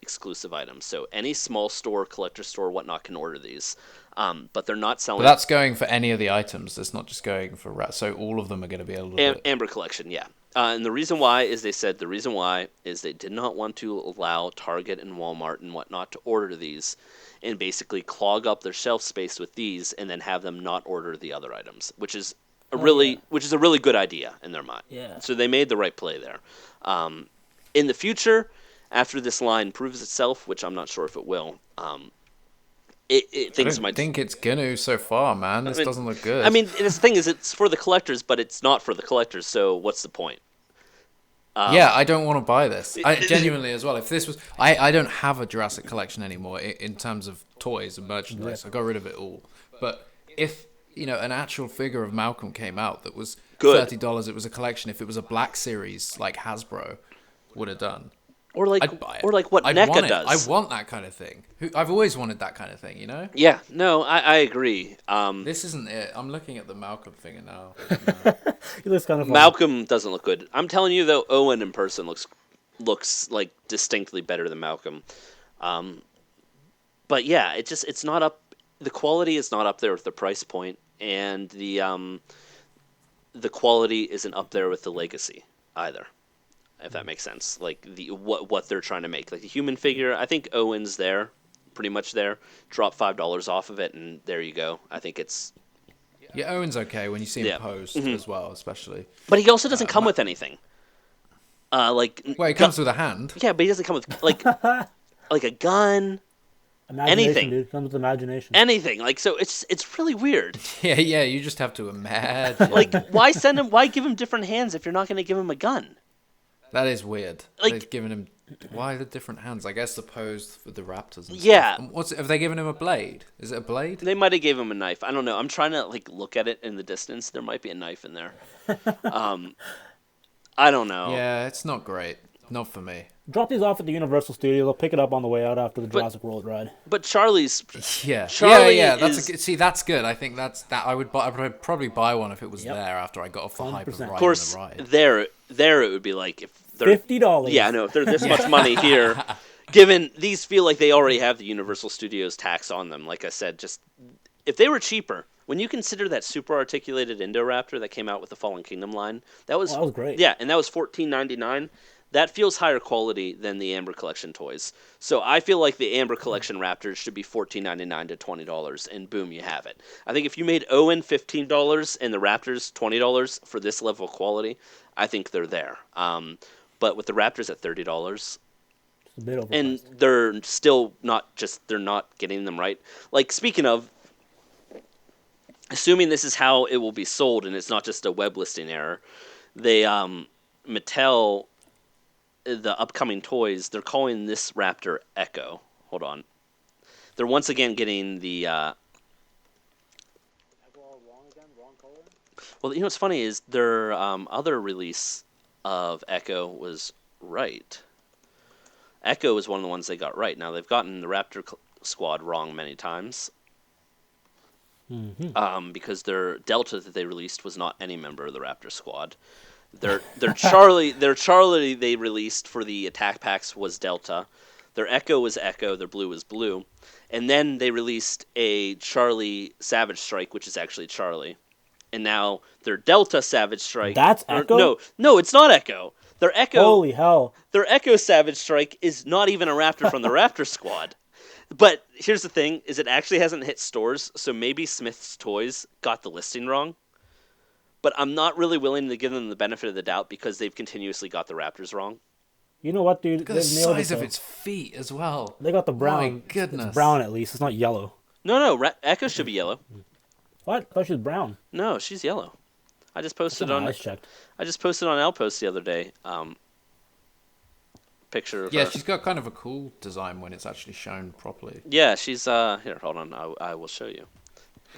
exclusive item. So any small store, collector store, whatnot can order these. But they're not selling... But that's going for any of the items. It's not just going for... So all of them are going to be able to... Amber Collection, yeah. And the reason why is they did not want to allow Target and Walmart and whatnot to order these and basically clog up their shelf space with these and then have them not order the other items, which is a really good idea in their mind. Yeah. So they made the right play there. In the future, after this line proves itself, which I'm not sure if it will, I don't think it's gonna so far, man. This doesn't look good. I mean, the thing is, it's for the collectors, but it's not for the collectors. So what's the point? Yeah, I don't want to buy this. I genuinely as well. If this was, I don't have a Jurassic collection anymore in terms of toys and merchandise. I got rid of it all. But if an actual figure of Malcolm came out that was $30, it was a collection. If it was a Black Series like Hasbro would have done. I'd buy it. Or like what NECA does. I want that kind of thing. I've always wanted that kind of thing, you know? Yeah, no, I agree. This isn't it. I'm looking at the Malcolm figure now. He looks kind of Malcolm doesn't look good. I'm telling you, though, Owen in person looks like distinctly better than Malcolm. But yeah, it's not up. The quality is not up there with the price point, and the quality isn't up there with the legacy either. If that makes sense, like what they're trying to make, like the human figure. I think Owen's there, pretty much there. Drop $5 off of it, and there you go. I think it's. Yeah, Owen's okay when you see him posed as well, especially. But he also doesn't come with anything. Well, he comes with a hand. Yeah, but he doesn't come with like a gun. Anything, dude. Comes with imagination. Anything, so it's really weird. Yeah, you just have to imagine. Why send him? Why give him different hands if you're not going to give him a gun? That is weird. They've given him. Why the different hands? I guess the pose with the raptors. And yeah. Stuff. Have they given him a blade? Is it a blade? They might have gave him a knife. I don't know. I'm trying to look at it in the distance. There might be a knife in there. I don't know. Yeah, it's not great. Not for me. Drop these off at the Universal Studios. I'll pick it up on the way out after the Jurassic World ride. But Charlie's. Yeah. That's good. I think that. I would probably buy one if it was there after I got off the 100%. Hype of riding Of course, the ride. there it would be like if they're $50. Yeah, no, if they're this much money here, given these feel like they already have the Universal Studios tax on them. Like I said, just if they were cheaper. When you consider that super articulated Indoraptor that came out with the Fallen Kingdom line, that was great. Yeah, and that was $14.99. That feels higher quality than the Amber Collection toys. So I feel like the Amber Collection Raptors should be $14.99 to $20, and boom, you have it. I think if you made Owen $15 and the Raptors $20 for this level of quality, I think they're there. But with the Raptors at $30, a bit overpriced. And they're still they're not getting them right. Speaking of, assuming this is how it will be sold and it's not just a web listing error, they Mattel, the upcoming toys, they're calling this Raptor Echo. Hold on. They're once again getting the wrong color? Well, what's funny is their other release of Echo was right. Echo was one of the ones they got right. Now they've gotten the Raptor squad wrong many times. Because their Delta that they released was not any member of the Raptor squad. Their Charlie they released for the attack packs was Delta. Their Echo was Echo, their Blue was Blue. And then they released a Charlie Savage Strike, which is actually Charlie. And now their Delta Savage Strike... That's Echo? No, it's not Echo. Their Echo... Holy hell. Their Echo Savage Strike is not even a Raptor from the Raptor Squad. But here's the thing, is it actually hasn't hit stores, so maybe Smith's Toys got the listing wrong. But I'm not really willing to give them the benefit of the doubt because they've continuously got the Raptors wrong. You know what, dude? Look at the size of its feet as well. They got the brown. My goodness. It's brown at least. It's not yellow. No. Echo should be yellow. What? I thought she was brown. No, she's yellow. I just posted on Outpost the other day. Picture of her. She's got kind of a cool design when it's actually shown properly. Yeah, she's here. Hold on, I will show you.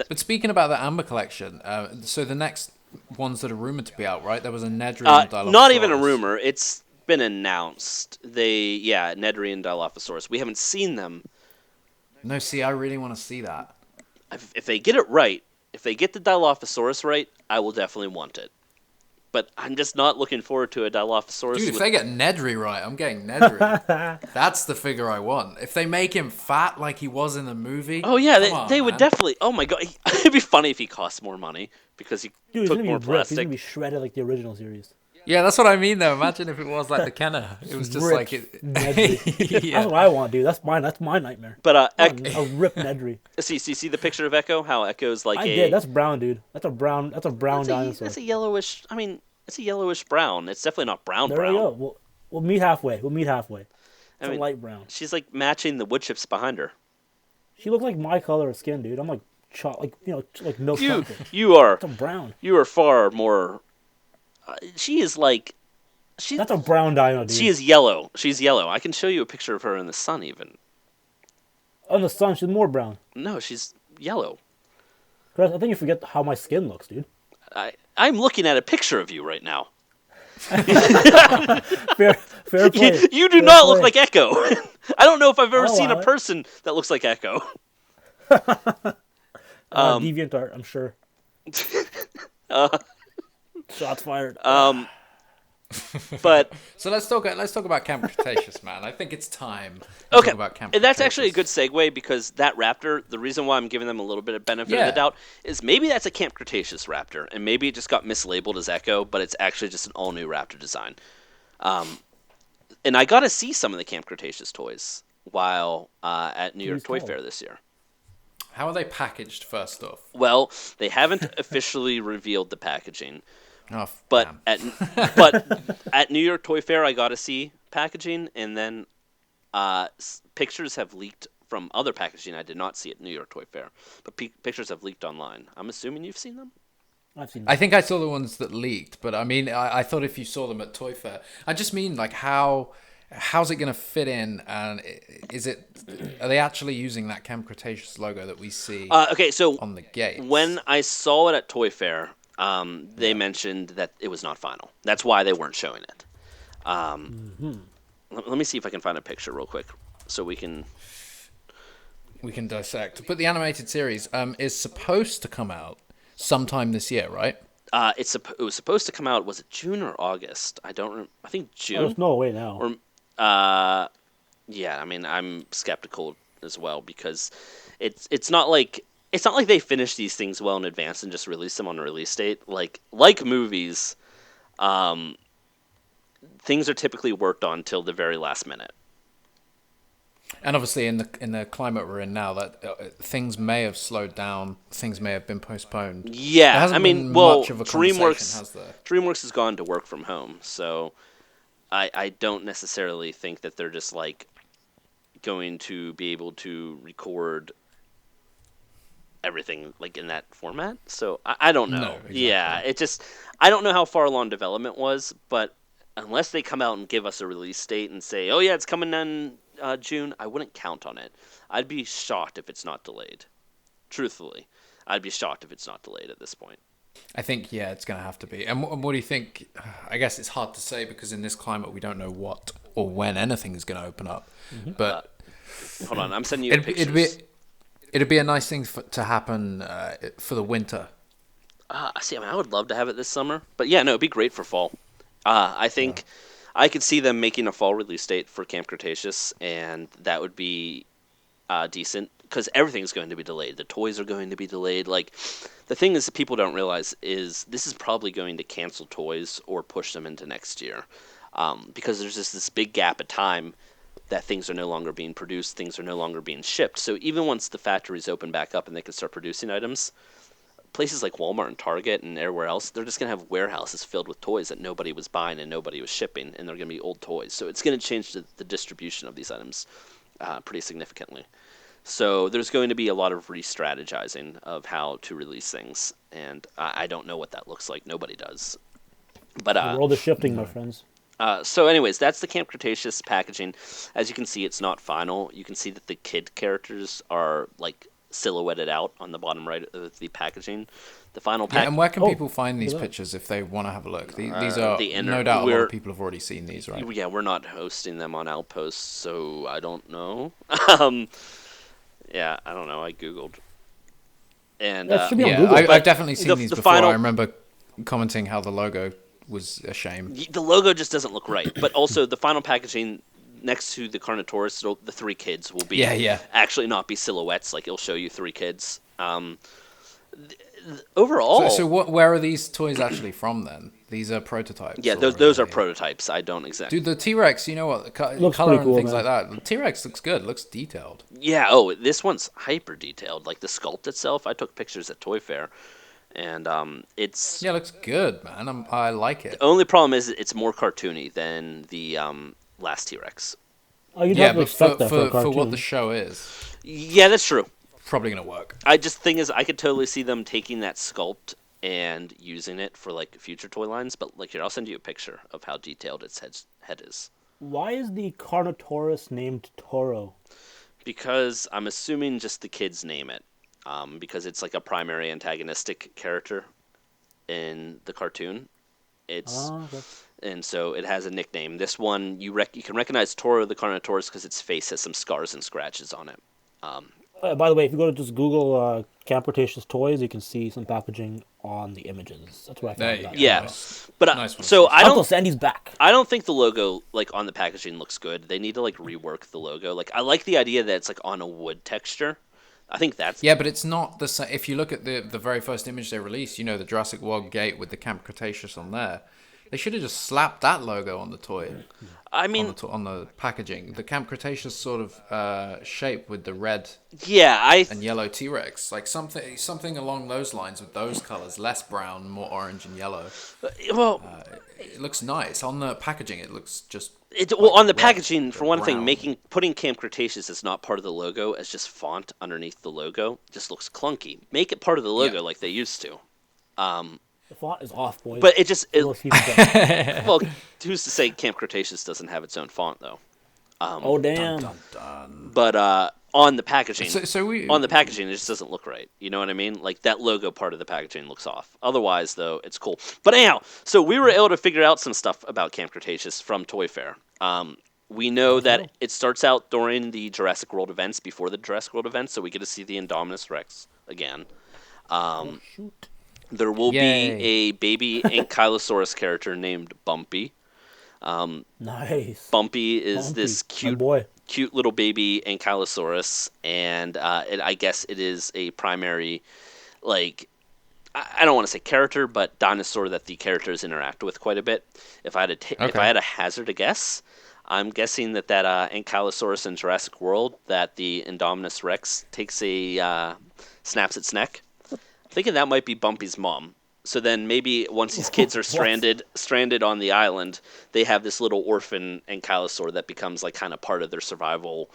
But speaking about the Amber collection, so the next ones that are rumored to be out, right? There was a Nedry and Dilophosaurus. Not even a rumor. It's been announced. Nedry and Dilophosaurus. We haven't seen them. No, see, I really want to see that. If they get it right, if they get the Dilophosaurus right, I will definitely want it. But I'm just not looking forward to a Dilophosaurus. Dude, if they get Nedry right, I'm getting Nedry. That's the figure I want. If they make him fat like he was in the movie... Oh, yeah, they would definitely... Oh, my God. It'd be funny if he cost more money because he took more plastic. He's going to be shredded like the original series. Yeah, that's what I mean, though. Imagine if it was like the Kenner. It was just ripped like it. Yeah. That's what I want, dude. That's my nightmare. But a ripped Nedry. See the picture of Echo? How Echo's like did. That's brown, dude. That's a brown dinosaur. That's a yellowish. I mean, it's a yellowish brown. It's definitely not brown. There we go. We'll meet halfway. It's a light brown. She's like matching the wood chips behind her. She looks like my color of skin, dude. I'm like milk chocolate. You are. It's a brown. You are far more. She is like. That's a brown dino, dude. She is yellow. She's yellow. I can show you a picture of her in the sun, even. On the sun, she's more brown. No, she's yellow. Chris, I think you forget how my skin looks, dude. I'm looking at a picture of you right now. fair play. You do not look like Echo. I don't know if I've ever seen a person that looks like Echo. DeviantArt, I'm sure. Shots fired. But so let's talk about Camp Cretaceous, man. I think it's time to talk about Camp Cretaceous. That's actually a good segue because that raptor, the reason why I'm giving them a little bit of benefit of the doubt is maybe that's a Camp Cretaceous raptor, and maybe it just got mislabeled as Echo, but it's actually just an all-new raptor design. And I got to see some of the Camp Cretaceous toys while at New York Toy Fair this year. How are they packaged, first off? Well, they haven't officially revealed the packaging. Oh, but at New York Toy Fair, I got to see packaging, and then pictures have leaked from other packaging I did not see at New York Toy Fair. But pictures have leaked online. I'm assuming you've seen them? I've seen them. I think I saw the ones that leaked, but I mean, I thought if you saw them at Toy Fair, I just mean like how's it going to fit in, and are they actually using that Camp Cretaceous logo that we see on the gate? When I saw it at Toy Fair, they mentioned that it was not final. That's why they weren't showing it. Let me see if I can find a picture real quick so we can dissect. But the animated series is supposed to come out sometime this year, right? It was supposed to come out. Was it June or August? I don't remember. I think June. There's no way now. Or, I mean, I'm skeptical as well because it's not like they finish these things well in advance and just release them on a release date. Like movies, things are typically worked on till the very last minute. And obviously, in the climate we're in now, that things may have slowed down, things may have been postponed. Yeah, I mean, much of a DreamWorks has gone to work from home, so I don't necessarily think that they're just like going to be able to record everything like in that format. So I don't know. No, exactly. Yeah, I don't know how far along development was, but unless they come out and give us a release date and say, oh yeah, it's coming in June, I wouldn't count on it. I'd be shocked if it's not delayed. Truthfully, I'd be shocked if it's not delayed at this point. I think, yeah, it's going to have to be. And what do you think? I guess it's hard to say because in this climate we don't know what or when anything is going to open up. Mm-hmm. But hold on, I'm sending you pictures. It'd be a nice thing to happen for the winter. I mean, I would love to have it this summer, but yeah, no, it'd be great for fall. I think I could see them making a fall release date for Camp Cretaceous, and that would be decent, because everything's going to be delayed. The toys are going to be delayed. Like, the thing is that people don't realize is this is probably going to cancel toys or push them into next year, because there's just this big gap of time that things are no longer being produced, things are no longer being shipped. So even once the factories open back up and they can start producing items, places like Walmart and Target and everywhere else, they're just going to have warehouses filled with toys that nobody was buying and nobody was shipping, and they're going to be old toys. So it's going to change the distribution of these items pretty significantly. So there's going to be a lot of re-strategizing of how to release things, and I don't know what that looks like. Nobody does. But the world is shifting, my friends. So anyways, that's the Camp Cretaceous packaging. As you can see, it's not final. You can see that the kid characters are like silhouetted out on the bottom right of the packaging. The final and where can people find these pictures if they want to have a look? These are no doubt a lot of people have already seen these, right? Yeah, we're not hosting them on Outpost, so I don't know. Yeah, I don't know. I googled, and I've definitely seen these before. I remember commenting how the logo was a shame. The logo just doesn't look right. But also the final packaging next to the Carnotaurus, the three kids will be actually not be silhouettes. Like, it'll show you three kids. Overall, so where are these toys actually from then? These are prototypes. Yeah, those are prototypes. I don't exactly. Dude, the T-Rex, you know what? The color and things like that. The T-Rex looks good. It looks detailed. Yeah. Oh, this one's hyper detailed. Like the sculpt itself. I took pictures at Toy Fair, and it's it looks good, man. I like it. The only problem is it's more cartoony than the last T-Rex. Oh, you'd have to expect that for what the show is. Yeah, that's true. Probably gonna work. Thing is, I could totally see them taking that sculpt and using it for like future toy lines. But like, here, I'll send you a picture of how detailed its head is. Why is the Carnotaurus named Toro? Because I'm assuming just the kids name it. Because it's like a primary antagonistic character in the cartoon. And so it has a nickname. This one, you can recognize Toro the Carnotaurus because its face has some scars and scratches on it. By the way, if you go to just Google Camp Cretaceous toys, you can see some packaging on the images. That's what I found. Yeah, nice. But nice so I don't. Uncle Sandy's back. I don't think the logo like on the packaging looks good. They need to like rework the logo. Like, I like the idea that it's like on a wood texture. I think that's but it's not the same. If you look at the very first image they released, you know, the Jurassic World gate with the Camp Cretaceous on there. They should have just slapped that logo on the toy. I mean, on the packaging, the Camp Cretaceous sort of shape with the red, and yellow T-Rex, like something along those lines with those colors, less brown, more orange and yellow. Well, it looks nice on the packaging. It looks just on the packaging for one thing. Putting Camp Cretaceous as not part of the logo as just font underneath the logo just looks clunky. Make it part of the logo like they used to. The font is off, boys. But well, who's to say Camp Cretaceous doesn't have its own font, though? Oh, damn. Dun, dun, dun. But on the packaging, on the packaging, it just doesn't look right. You know what I mean? Like, that logo part of the packaging looks off. Otherwise, though, it's cool. But anyhow, so we were able to figure out some stuff about Camp Cretaceous from Toy Fair. We know that it starts out during the Jurassic World events, before the Jurassic World events, so we get to see the Indominus Rex again. Shoot. There will be a baby Ankylosaurus character named Bumpy. Nice. Bumpy is this cute little baby Ankylosaurus, and I guess it is a primary, like, I don't want to say character, but dinosaur that the characters interact with quite a bit. If I had to hazard a guess, I'm guessing that Ankylosaurus in Jurassic World, that the Indominus Rex snaps its neck. Thinking that might be Bumpy's mom. So then maybe once these kids are stranded on the island, they have this little orphan Ankylosaur that becomes like kind of part of their survival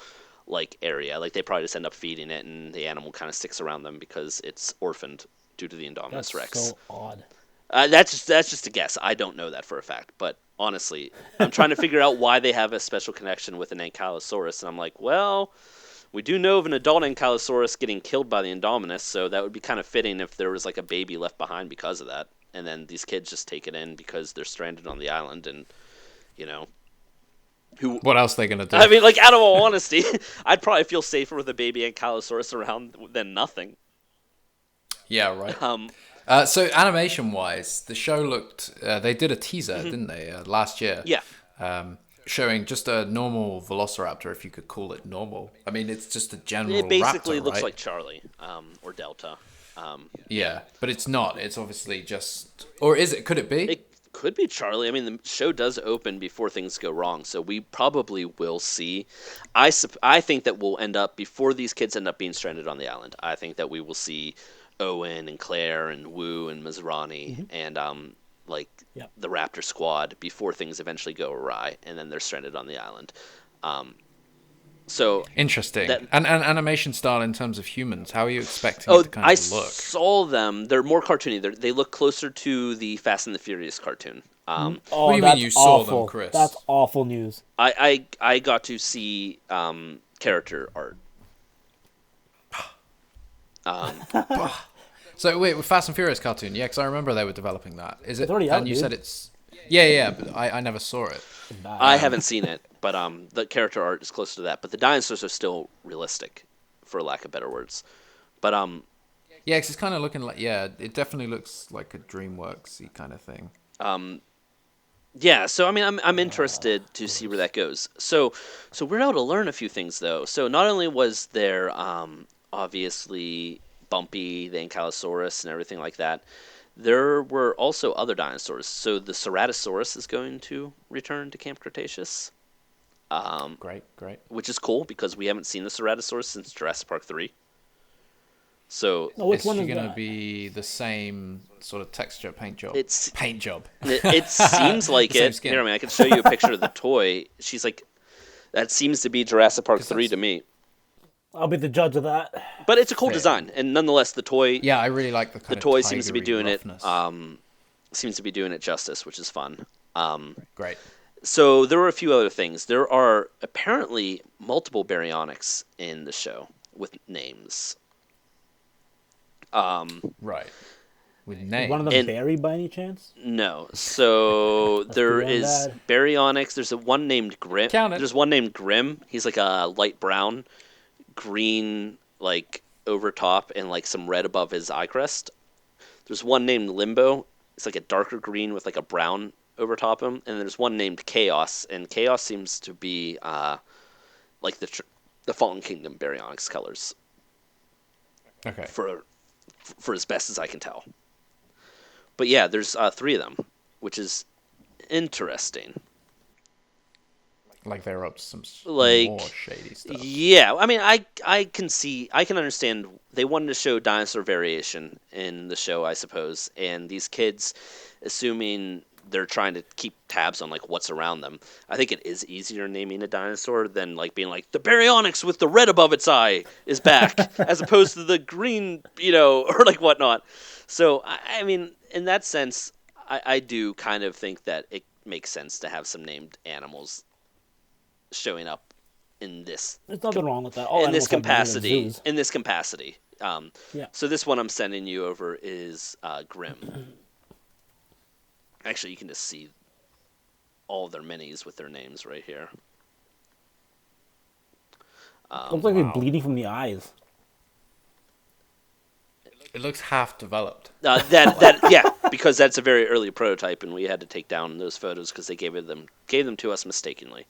like area. Like, they probably just end up feeding it, and the animal kind of sticks around them because it's orphaned due to the Indominus Rex. That's so odd. That's just a guess. I don't know that for a fact, but honestly, I'm trying to figure out why they have a special connection with an Ankylosaurus, and I'm like, well, we do know of an adult Ankylosaurus getting killed by the Indominus, so that would be kind of fitting if there was like a baby left behind because of that. And then these kids just take it in because they're stranded on the island, and, you know, what else are they going to do? I mean, like, out of all honesty, I'd probably feel safer with a baby Ankylosaurus around than nothing. Yeah, right. So animation-wise, the show looked... they did a teaser, didn't they, last year? Yeah. showing just a normal Velociraptor, if you could call it normal. I mean, it's just a general It basically raptor, looks right? like Charlie, or Delta. Yeah, but it's not. It's obviously just... Or is it? Could it be? It could be Charlie. I mean, the show does open before things go wrong, so we probably will see. I think that we'll end up, before these kids end up being stranded on the island, I think that we will see Owen and Claire and Wu and Masrani and the Raptor Squad before things eventually go awry, and then they're stranded on the island. So interesting. And animation style in terms of humans, how are you expecting it to kind of look? I saw them. They're more cartoony. They look closer to the Fast and the Furious cartoon. What do you mean you saw them, Chris? That's awful news. I got to see character art. So wait, with Fast and Furious cartoon, yeah, because I remember they were developing that. Is it? It's already out, and you dude. said it's... Yeah, but I never saw it. I haven't seen it, but the character art is close to that. But the dinosaurs are still realistic, for lack of better words. But yeah, because it's kind of looking like... Yeah, it definitely looks like a DreamWorks-y kind of thing. Yeah, so I mean, I'm interested to see where that goes. So we're able to learn a few things though. So not only was there obviously Bumpy, the Ankylosaurus, and everything like that, there were also other dinosaurs. So the Ceratosaurus is going to return to Camp Cretaceous. Great. Which is cool because we haven't seen the Ceratosaurus since Jurassic Park 3. So it's going to be the same sort of texture paint job. It seems like it. Here, I mean, I can show you a picture of the toy. She's like, that seems to be Jurassic Park 3 to me. I'll be the judge of that. But it's a cool design, and nonetheless, the toy. Yeah, I really like the kind the of toy seems to be doing roughness. Seems to be doing it justice, which is fun. Great. So there were a few other things. There are apparently multiple Baryonyx in the show with names. Right. With names. One of them Barry by any chance? No. So there is Baryonyx. There's one named Grim. There's one named Grim. He's like a light brown, green, like over top, and like some red above his eye crest. There's one named Limbo. It's like a darker green with like a brown over top him. And there's one named Chaos, and Chaos seems to be like the Fallen Kingdom Baryonyx colors. Okay. For as best as I can tell. But yeah, there's 3 of them, which is interesting. Like they're up to some more shady stuff. Yeah, I mean, I can understand they wanted to show dinosaur variation in the show, I suppose, and these kids, assuming they're trying to keep tabs on like what's around them, I think it is easier naming a dinosaur than like being like the Baryonyx with the red above its eye is back, as opposed to the green, or like whatnot. So I mean, in that sense, I do kind of think that it makes sense to have some named animals showing up in this. There's nothing wrong with that. In this capacity. Yeah. So this one I'm sending you over is Grim. Actually, you can just see all of their minis with their names right here. Looks like they're bleeding from the eyes. It looks half developed. Because that's a very early prototype, and we had to take down those photos because they gave them to us mistakenly.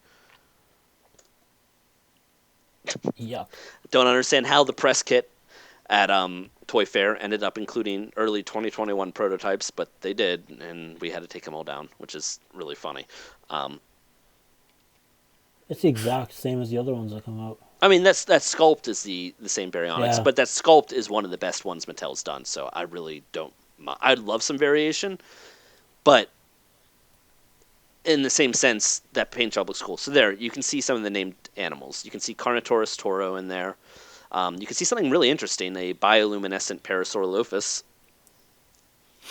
Yeah. Don't understand how the press kit at Toy Fair ended up including early 2021 prototypes, but they did, and we had to take them all down, which is really funny. It's the exact same as the other ones that come out. I mean, that sculpt is the same Baryonyx, but that sculpt is one of the best ones Mattel's done, so I really don't... I'd love some variation, but in the same sense, that paint job looks cool. So there, you can see some of the named animals. You can see Carnotaurus toro in there. You can see something really interesting, a bioluminescent Parasaurolophus.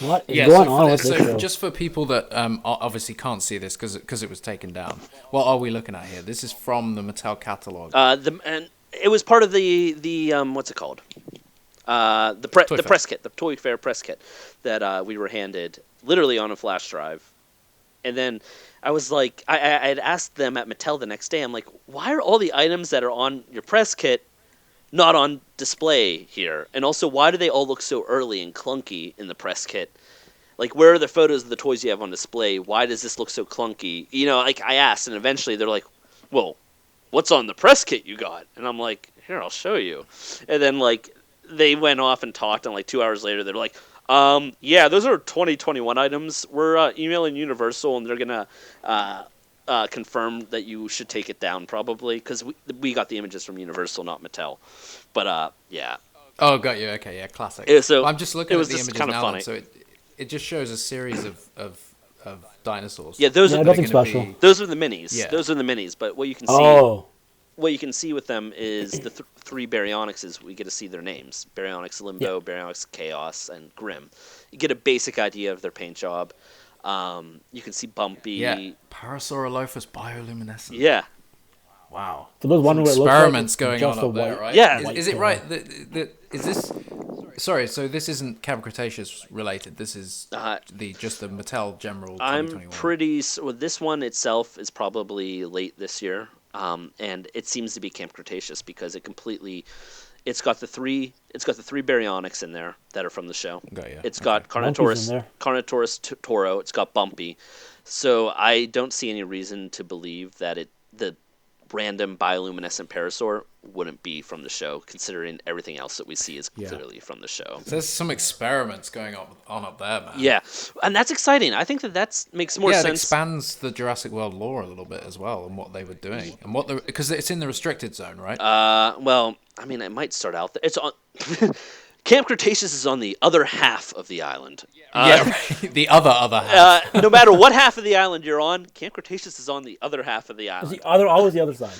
What is going on with this show? Just for people that obviously can't see this because it was taken down, what are we looking at here? This is from the Mattel catalog. And it was part of the what's it called? The press kit, the Toy Fair press kit that we were handed literally on a flash drive. And then I was like, I had asked them at Mattel the next day, I'm like, why are all the items that are on your press kit not on display here? And also, why do they all look so early and clunky in the press kit? Like, where are the photos of the toys you have on display? Why does this look so clunky? You know, like, I asked, and eventually they're like, well, what's on the press kit you got? And I'm like, here, I'll show you. And then, like, they went off and talked, and, like, 2 hours later, they're like, yeah, those are 2021 items. We're emailing Universal, and they're going to confirm that you should take it down, probably, because we got the images from Universal, not Mattel. But, yeah. Oh, got you. Okay, yeah, classic. So I'm just looking at the images now, funny. so it just shows a series of dinosaurs. Yeah, those are nothing special. Those are the minis. Yeah. Those are the minis. But what you can see, what you can see with them is the three Baryonyxes. We get to see their names: Baryonyx Limbo, Baryonyx Chaos, and Grim. You get a basic idea of their paint job. You can see Bumpy. Yeah, Parasaurolophus bioluminescent. Yeah. Wow. So those wondering what it experiments looks like, going on up there, right? Yeah. Is it right that is this? Sorry, so this isn't Camp Cretaceous related. This is just the Mattel General 2021. I'm pretty. Well, this one itself is probably late this year, and it seems to be Camp Cretaceous because it completely. It's got the three Baryonyx in there that are from the show. It's got Carnotaurus Toro. It's got Bumpy. So I don't see any reason to believe that the random bioluminescent parasaur wouldn't be from the show, considering everything else that we see is clearly from the show. So there's some experiments going on up there, man. Yeah, and that's exciting. I think that makes more sense. Yeah, it expands the Jurassic World lore a little bit as well, and what they were doing, and because it's in the restricted zone, right? Well, I mean, it might start out there. It's on. Camp Cretaceous is on the other half of the island. The other half. No matter what half of the island you're on, Camp Cretaceous is on the other half of the island. Always the other side.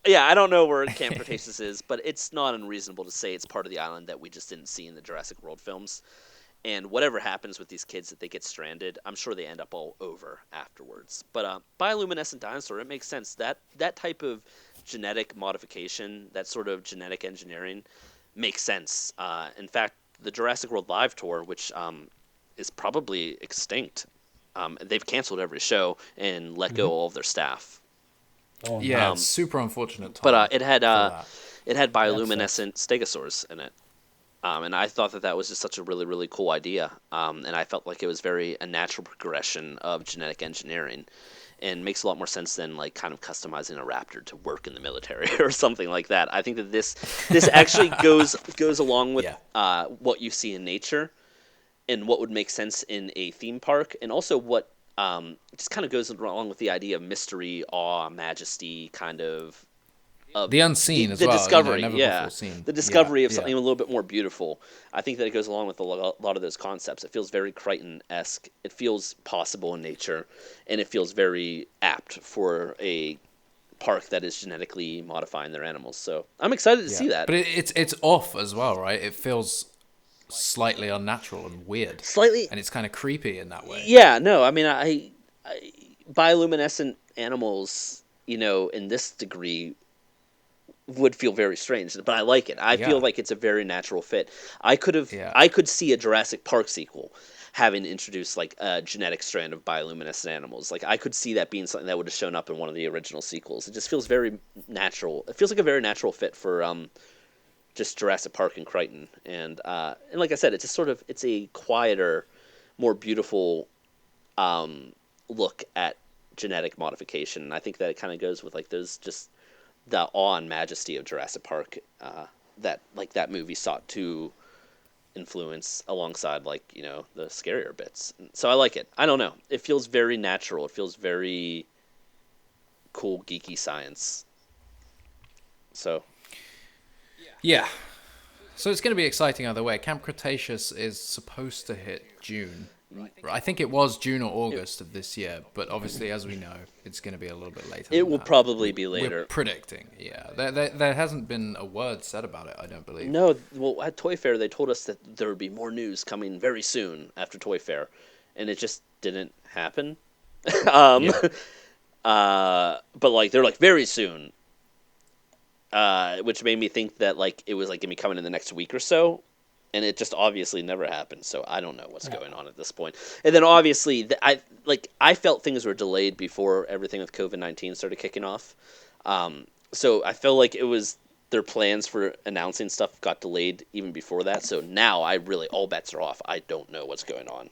Yeah, I don't know where Camp Cretaceous is, but it's not unreasonable to say it's part of the island that we just didn't see in the Jurassic World films. And whatever happens with these kids that they get stranded, I'm sure they end up all over afterwards. But bioluminescent dinosaur, it makes sense. That type of genetic modification, that sort of genetic engineering, makes sense. In fact, the Jurassic World live tour, which is probably extinct, they've canceled every show and let go all of their staff. Oh, yeah, it's super unfortunate. But it had bioluminescent stegosaurs in it, and I thought that was just such a really, really cool idea. And I felt like it was a natural progression of genetic engineering, and makes a lot more sense than like kind of customizing a raptor to work in the military or something like that. I think that this actually goes along with what you see in nature, and what would make sense in a theme park, and also what just kind of goes along with the idea of mystery, awe, majesty, kind of the unseen as the well. discovery, never before seen. The discovery of something a little bit more beautiful. I think that it goes along with a lot of those concepts. It feels very Crichton-esque. It feels possible in nature, and it feels very apt for a park that is genetically modifying their animals. So I'm excited to see that. But it's off as well, right? It feels slightly unnatural and weird. Slightly, and it's kind of creepy in that way. Yeah, no, I mean, I bioluminescent animals, in this degree, would feel very strange, but I like it. I feel like it's a very natural fit. I could see a Jurassic Park sequel having introduced like a genetic strand of bioluminescent animals. Like I could see that being something that would have shown up in one of the original sequels. It just feels very natural. It feels like a very natural fit for just Jurassic Park and Crichton. And like I said, it's just it's a quieter, more beautiful look at genetic modification. And I think that it kind of goes with like those just the awe and majesty of Jurassic Park that movie sought to influence alongside the scarier bits. So I like it. I don't know. It feels very natural. It feels very cool, geeky science. So yeah. So it's going to be exciting either way. Camp Cretaceous is supposed to hit June. I think it was June or August of this year, but obviously, as we know, it's going to be a little bit later. It will probably be later. We're predicting, yeah. There hasn't been a word said about it, I don't believe. No, well, at Toy Fair, they told us that there would be more news coming very soon after Toy Fair, and it just didn't happen. But they're very soon, which made me think that it was going to be coming in the next week or so. And it just obviously never happened, so I don't know what's going on at this point. And then obviously, I felt things were delayed before everything with COVID-19 started kicking off. So I feel like it was their plans for announcing stuff got delayed even before that. So now all bets are off. I don't know what's going on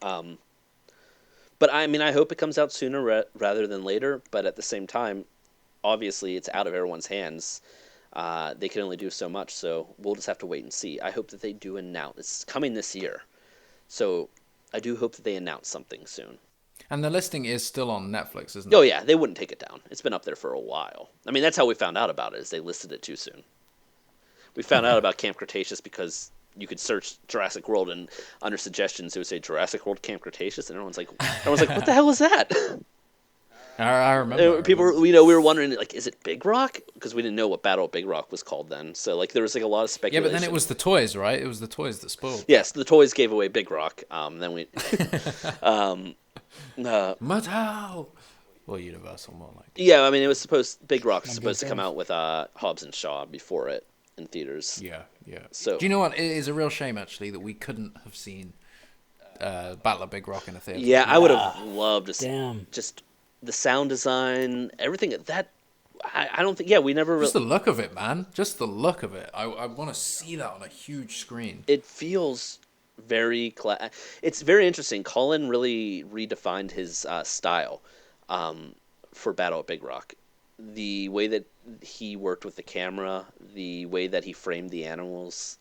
But I mean, I hope it comes out sooner rather than later. But at the same time, obviously, it's out of everyone's hands. They can only do so much, so we'll just have to wait and see. I hope that they do announce. It's coming this year, so I do hope that they announce something soon. And the listing is still on Netflix, isn't it? Oh yeah, they wouldn't take it down. It's been up there for a while. I mean, that's how we found out about it, is they listed it too soon. We found out about Camp Cretaceous because you could search Jurassic World, and under suggestions it would say Jurassic World Camp Cretaceous, and everyone's like, what the hell is that? I remember. People, we were wondering, like, is it Big Rock? Because we didn't know what Battle of Big Rock was called then. So, like, there was like a lot of speculation. Yeah, but then it was the toys, right? It was the toys that spoiled. Yes, the toys gave away Big Rock. Then we, Mattel. Well, Universal, more like. Yeah, I mean, Big Rock was supposed to come out with Hobbs and Shaw before it in theaters. Yeah. So, do you know what? It is a real shame, actually, that we couldn't have seen Battle of Big Rock in a theater. Yeah, I would have loved to see. Damn. Just the sound design, everything that. I don't think. Yeah, we never. Just the look of it, man. Just the look of it. I want to see that on a huge screen. It feels very. It's very interesting. Colin really redefined his style for Battle at Big Rock. The way that he worked with the camera, the way that he framed the animals,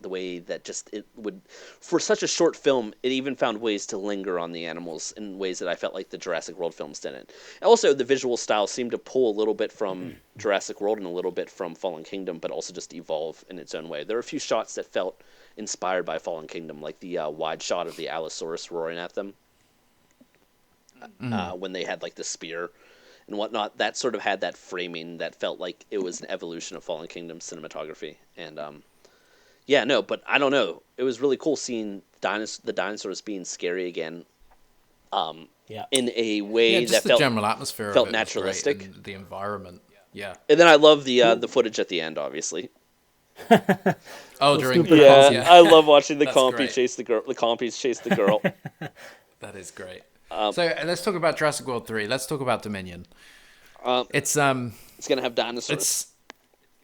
the way that just it would, for such a short film, it even found ways to linger on the animals in ways that I felt like the Jurassic World films didn't. Also, the visual style seemed to pull a little bit from Jurassic World and a little bit from Fallen Kingdom, but also just evolve in its own way. There were a few shots that felt inspired by Fallen Kingdom, like the wide shot of the Allosaurus roaring at them when they had like the spear and whatnot. That sort of had that framing that felt like it was an evolution of Fallen Kingdom cinematography. And but I don't know. It was really cool seeing the dinosaurs being scary again. In a way that the general atmosphere felt of it naturalistic. Was great, and the environment. Yeah. And then I love the footage at the end, obviously. During I love watching the compies great. chase the girl. The compies chase the girl. That is great. So let's talk about Jurassic World 3. Let's talk about Dominion. It's gonna have dinosaurs.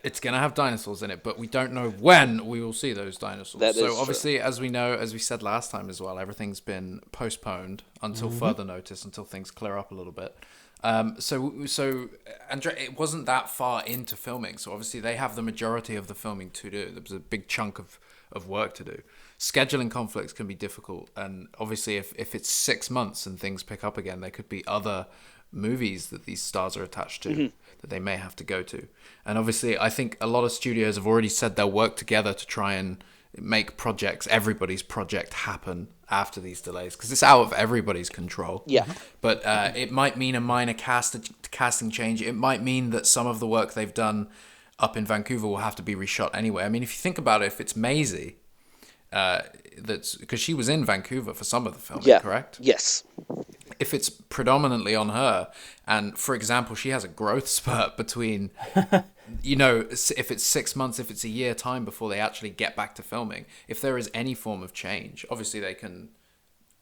It's gonna have dinosaurs in it, but we don't know when we will see those dinosaurs. So obviously, as we know, as we said last time as well, everything's been postponed until further notice, until things clear up a little bit. So Andrea, it wasn't that far into filming, so obviously they have the majority of the filming to do. There was a big chunk of work to do. Scheduling conflicts can be difficult, and obviously if it's 6 months and things pick up again, there could be other movies that these stars are attached to that they may have to go to. And obviously I think a lot of studios have already said they'll work together to try and make everybody's project happen after these delays, because it's out of everybody's control. Yeah. But it might mean a minor casting change. It might mean that some of the work they've done up in Vancouver will have to be reshot anyway. I mean, if you think about it, if it's Maisie, that's because she was in Vancouver for some of the filming, correct? Yes. If it's predominantly on her, and for example, she has a growth spurt between, if it's 6 months, if it's a year time before they actually get back to filming, if there is any form of change, obviously they can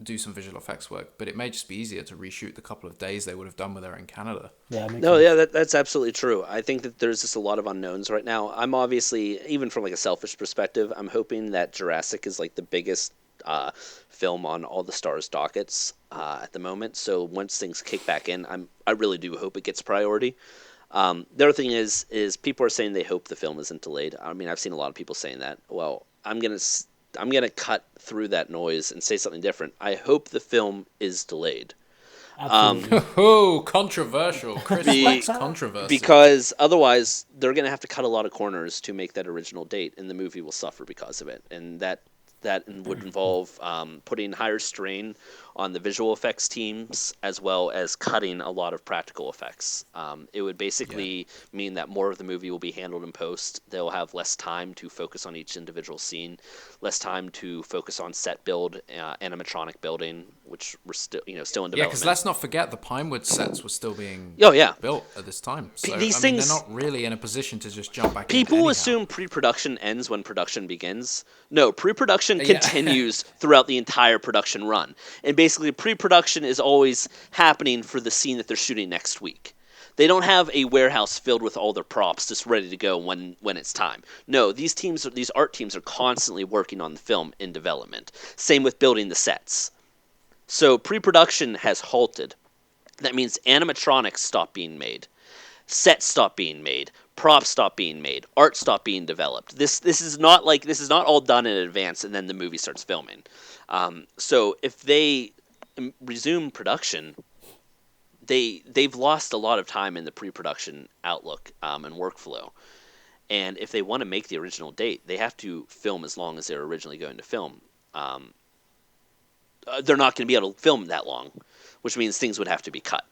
do some visual effects work, but it may just be easier to reshoot the couple of days they would have done with her in Canada. That's absolutely true. I think that there's just a lot of unknowns right now. I'm obviously, even from like a selfish perspective, I'm hoping that Jurassic is like the biggest film on all the stars' dockets at the moment. So once things kick back in, I really do hope it gets priority. The other thing is people are saying they hope the film isn't delayed. I mean, I've seen a lot of people saying that. Well, I'm gonna cut through that noise and say something different. I hope the film is delayed. Controversial. Chris likes controversy. Because otherwise, they're gonna have to cut a lot of corners to make that original date, and the movie will suffer because of it. And that would involve putting higher strain on the visual effects teams, as well as cutting a lot of practical effects. It would basically mean that more of the movie will be handled in post. They'll have less time to focus on each individual scene, less time to focus on set build, animatronic building, which we're still in development. Yeah, because let's not forget the Pinewood sets were still being built at this time. So these things, they're not really in a position to just jump back in. People assume pre-production ends when production begins. No, pre-production continues throughout the entire production run. And basically, pre-production is always happening for the scene that they're shooting next week. They don't have a warehouse filled with all their props just ready to go when it's time. No, these art teams are constantly working on the film in development. Same with building the sets. So pre-production has halted. That means animatronics stop being made, sets stop being made, props stop being made, art stop being developed. This is not all done in advance and then the movie starts filming. So if they resume production, they've lost a lot of time in the pre-production outlook and workflow. And if they want to make the original date, they have to film as long as they were originally going to film. They're not going to be able to film that long, which means things would have to be cut.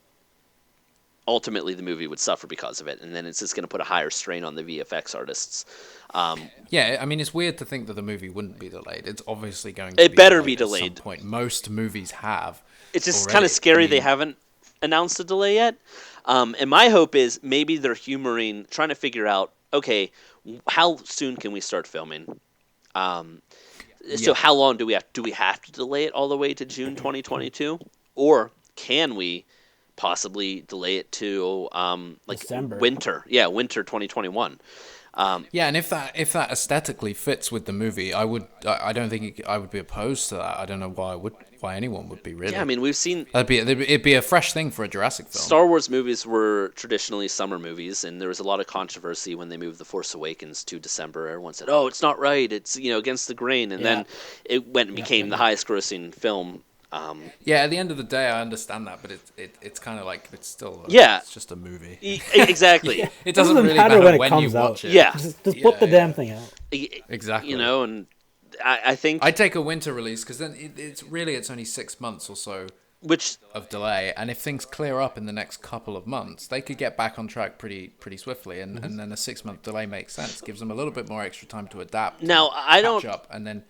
Ultimately, the movie would suffer because of it, and then it's just going to put a higher strain on the VFX artists. Yeah, I mean, it's weird to think that the movie wouldn't be delayed. It's obviously going to it be better be at delayed. some point. Most movies have. It's just kind of scary they haven't announced a delay yet. And my hope is maybe they're trying to figure out, okay, how soon can we start filming? So how long do we have to delay it all the way to June 2022? Or can we possibly delay it to December. winter 2021? And if that aesthetically fits with the movie, I don't think I would be opposed to that. I don't know why anyone would be, really. Yeah, I mean, we've seen it'd be a fresh thing for a Jurassic film. Star Wars movies were traditionally summer movies, and there was a lot of controversy when they moved The Force Awakens to December. Everyone said, "Oh, it's not right. It's against the grain," and then it went and became the highest-grossing film. At the end of the day, I understand that, but it's kind of like it's still it's just a movie. Exactly. It doesn't really matter when you watch it. Yeah, just put the damn thing out. Exactly. And I think I'd take a winter release because then it's only 6 months or so of delay, and if things clear up in the next couple of months, they could get back on track pretty swiftly, and then a 6 month delay makes sense. Gives them a little bit more extra time to adapt. Now I don't catch up, and then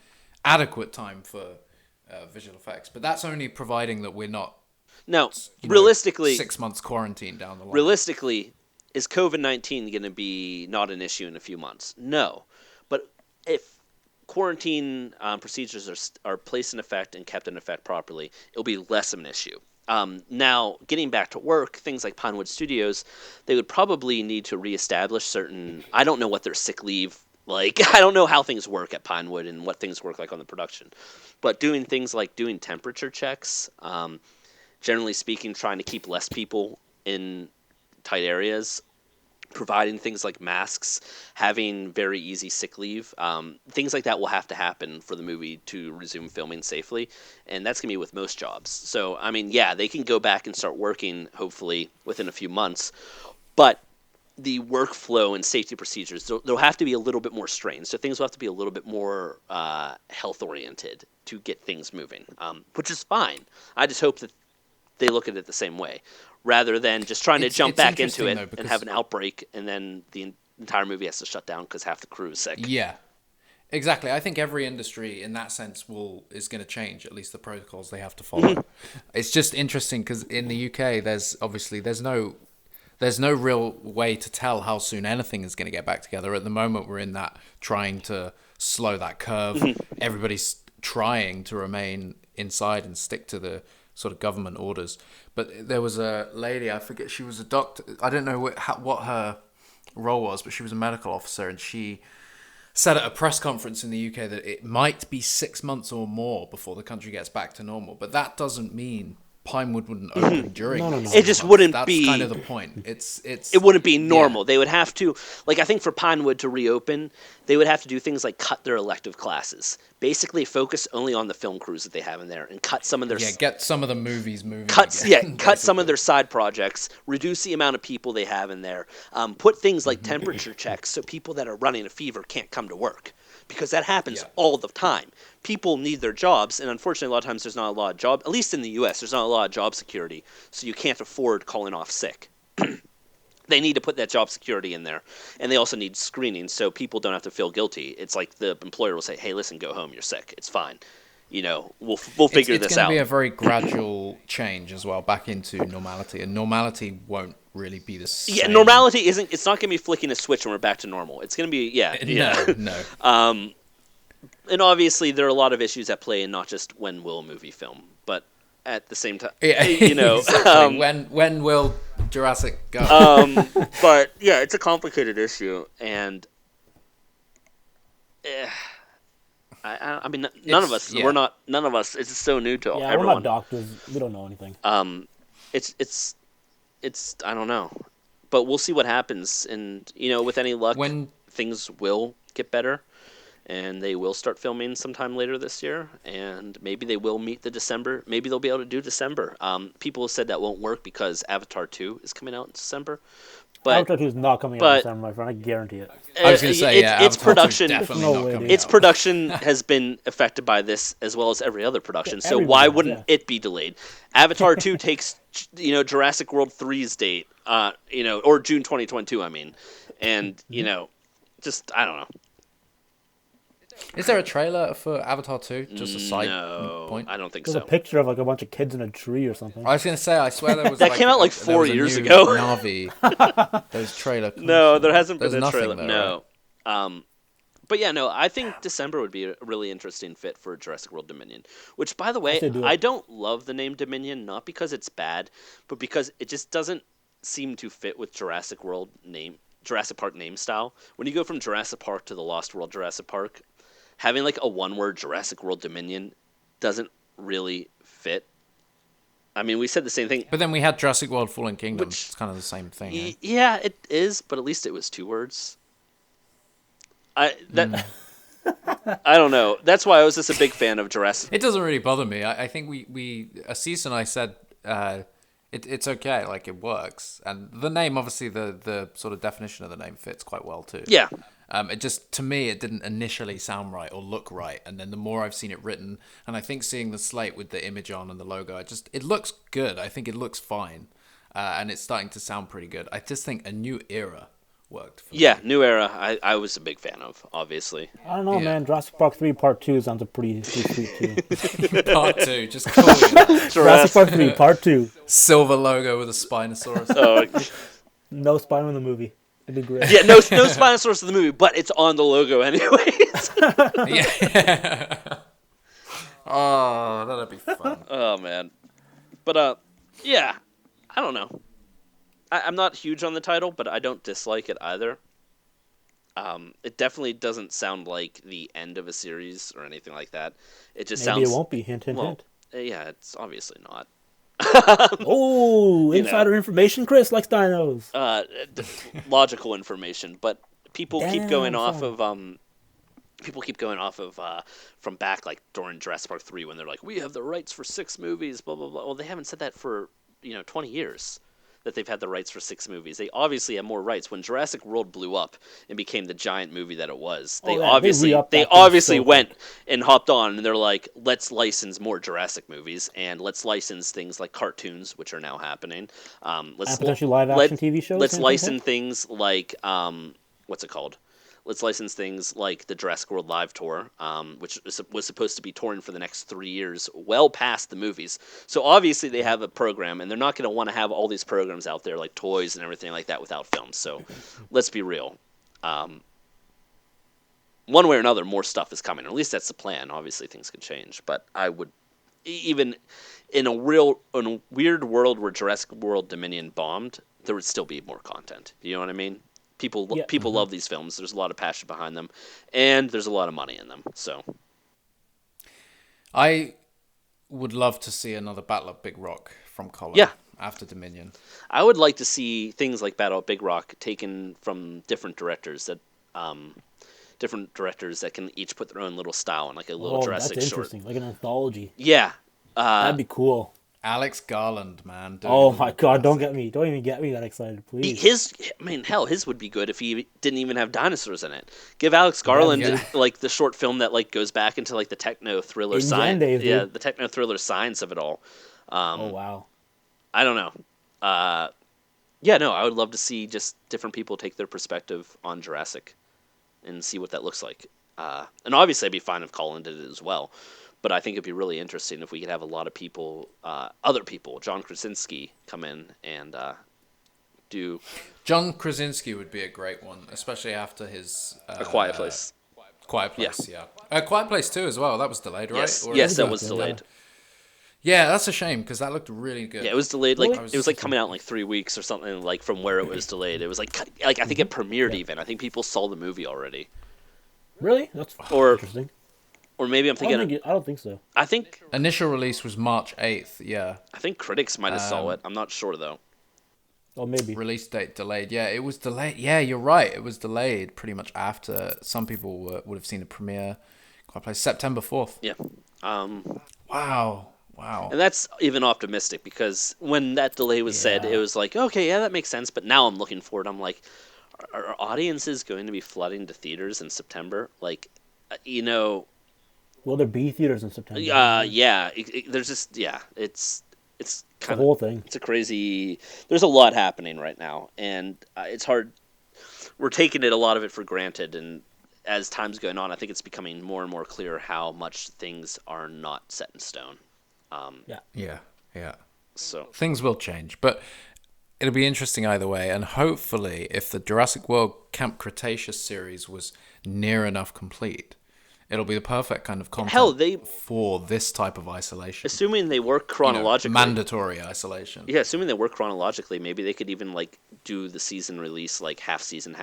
adequate time for visual effects, but that's only providing that we're not. No, realistically, 6 months quarantine down the line. Realistically, is COVID-19 going to be not an issue in a few months? No, but if quarantine procedures are placed in effect and kept in effect properly, it'll be less of an issue. Now, getting back to work, things like Pinewood Studios, they would probably need to reestablish certain. I don't know what their sick leave. I don't know how things work at Pinewood and what things work like on the production. But doing things like doing temperature checks, generally speaking, trying to keep less people in tight areas, providing things like masks, having very easy sick leave, things like that will have to happen for the movie to resume filming safely. And that's going to be with most jobs. So, I mean, they can go back and start working, hopefully, within a few months. But the workflow and safety procedures, there'll have to be a little bit more strained. So things will have to be a little bit more health-oriented to get things moving, which is fine. I just hope that they look at it the same way, rather than just trying to jump back into it and have an outbreak, and then the entire movie has to shut down because half the crew is sick. Yeah, exactly. I think every industry in that sense is going to change, at least the protocols they have to follow. It's just interesting because in the UK, there's no real way to tell how soon anything is going to get back together. At the moment, we're in that trying to slow that curve. Everybody's trying to remain inside and stick to the sort of government orders. But there was a lady, I forget, she was a doctor. I don't know what her role was, but she was a medical officer, and she said at a press conference in the UK that it might be 6 months or more before the country gets back to normal. But that doesn't mean Pinewood wouldn't open during. No. It just wouldn't be. That's kind of the point. It wouldn't be normal. They would have to, I think for Pinewood to reopen, they would have to do things like cut their elective classes. Basically, focus only on the film crews that they have in there, and cut some of their get some of the movies moving. Cut some of their side projects. Reduce the amount of people they have in there. Put things like temperature checks so people that are running a fever can't come to work. Because that happens all the time. People need their jobs, and unfortunately, a lot of times there's not a lot of job. At least in the U.S., there's not a lot of job security, so you can't afford calling off sick. They need to put that job security in there, and they also need screening, so people don't have to feel guilty. It's like the employer will say, "Hey, listen, go home. You're sick. It's fine. We'll figure this out." It's going to be a very gradual change as well, back into normality, and normality won't really be the same. Yeah, normality isn't. It's not going to be flicking a switch and we're back to normal. It's going to be No. And obviously there are a lot of issues at play, and not just when will a movie film, but at the same time, exactly. When will Jurassic go? But yeah, it's a complicated issue, and I'm I mean, none of us. We're not. None of us. It's so new to everyone. We're not doctors. We don't know anything. It's. I don't know, but we'll see what happens. And with any luck, things will get better, and they will start filming sometime later this year. And maybe they will meet the December. Maybe they'll be able to do December. People have said that won't work because Avatar 2 is coming out in December. But Avatar 2 is not coming out in December, my friend. I guarantee it. I was going to say, its production, its production has been affected by this as well as every other production. So why wouldn't it be delayed? Avatar 2 takes, Jurassic World 3's date, or June 2022. I mean, and just I don't know. Is there a trailer for Avatar 2? Just a side point? I don't think There's a picture of like a bunch of kids in a tree or something. I was going to say, I swear there was that came out like 4 years ago. Navi. Those trailer. No, there hasn't been a trailer. There, no. Right? But yeah, no, I think December would be a really interesting fit for Jurassic World Dominion. Which, by the way, I don't love the name Dominion, not because it's bad, but because it just doesn't seem to fit with Jurassic Park name style. When you go from Jurassic Park to the Lost World Jurassic Park, having like a one-word Jurassic World Dominion doesn't really fit. I mean, we said the same thing. But then we had Jurassic World Fallen Kingdom. It's kind of the same thing. Yeah, it is, but at least it was 2 words. I don't know. That's why I was just a big fan of Jurassic. It doesn't really bother me. I think Asees and I said it's okay, like it works. And the name, obviously, the sort of definition of the name fits quite well too. Yeah. It just, to me, it didn't initially sound right or look right. And then the more I've seen it written, and I think seeing the slate with the image on and the logo, it looks good. I think it looks fine. And it's starting to sound pretty good. I just think a new era worked for me. New era, I was a big fan of, obviously. I don't know, man. Jurassic Park 3 Part 2 sounds pretty sweet, too. Part 2, just call it. Jurassic Park 3 Part 2. Silver logo with a Spinosaurus. No Spino in the movie. It'd be great. Yeah, no Spinosaurus in the movie, but it's on the logo anyways. Yeah. Oh, that'd be fun. Oh, man. But, yeah, I don't know. I'm not huge on the title, but I don't dislike it either. It definitely doesn't sound like the end of a series or anything like that. It just sounds... Maybe it won't be, hint, hint, hint. Yeah, it's obviously not. Oh, insider information. Chris likes dinos. Logical information, but people keep going off of from back like during Jurassic Park 3 when they're like, we have the rights for 6 movies, blah blah blah. Well, they haven't said that for 20 years that they've had the rights for 6 movies. They obviously have more rights. When Jurassic World blew up and became the giant movie that it was, they obviously went and hopped on and they're like, let's license more Jurassic movies and let's license things like cartoons, which are now happening. Let's potentially live action TV shows. Let's license things like what's it called? Let's license things like the Jurassic World Live Tour, which was supposed to be touring for the next 3 years, well past the movies. So obviously they have a program, and they're not going to want to have all these programs out there, like toys and everything like that, without films. So let's be real. One way or another, more stuff is coming. Or at least that's the plan. Obviously things could change. But I would, even in a weird world where Jurassic World Dominion bombed, there would still be more content. You know what I mean? People love these films. There's a lot of passion behind them, and there's a lot of money in them. So, I would love to see another Battle at Big Rock from Colin. Yeah. After Dominion. I would like to see things like Battle at Big Rock taken from different directors that can each put their own little style in like a little Jurassic that's short. Interesting, like an anthology. Yeah, that'd be cool. Alex Garland, man. Oh my God! Don't even get me that excited, please. His would be good if he didn't even have dinosaurs in it. Give Alex Garland like the short film that like goes back into like the techno thriller science. The techno thriller science of it all. Oh wow! I don't know. I would love to see just different people take their perspective on Jurassic, and see what that looks like. And obviously, I'd be fine if Colin did it as well. But I think it'd be really interesting if we could have a lot of people, other people, John Krasinski, come in and do... John Krasinski would be a great one, especially after his... A Quiet Place. Quiet Place, yeah. Quiet Place 2 as well, that was delayed, right? Yes, that was delayed. Yeah, that's a shame, because that looked really good. Yeah, it was delayed, like, it was like coming out in like 3 weeks or something, like, from where it was delayed. It was like I think it premiered even. I think people saw the movie already. Really? That's interesting. Or maybe I'm thinking. I don't think so. I think initial release was March 8th. Yeah. I think critics might have saw it. I'm not sure though. Oh, maybe. Release date delayed. Yeah, it was delayed. Yeah, you're right. It was delayed pretty much after some people would have seen a premiere. Quite place September 4th. Yeah. Wow. And that's even optimistic because when that delay was said, it was like, okay, yeah, that makes sense. But now I'm looking forward. I'm like, are audiences going to be flooding to theaters in September? Like, Will there be theaters in September? Yeah. There's just it's kind of the whole thing. It's a crazy. There's a lot happening right now, and it's hard. We're taking a lot of it for granted, and as time's going on, I think it's becoming more and more clear how much things are not set in stone. Yeah. So things will change, but it'll be interesting either way. And hopefully, if the Jurassic World Camp Cretaceous series was near enough complete, it'll be the perfect kind of content for this type of isolation. Assuming they work chronologically, mandatory isolation. Yeah, assuming they work chronologically, maybe they could even do the season release half season.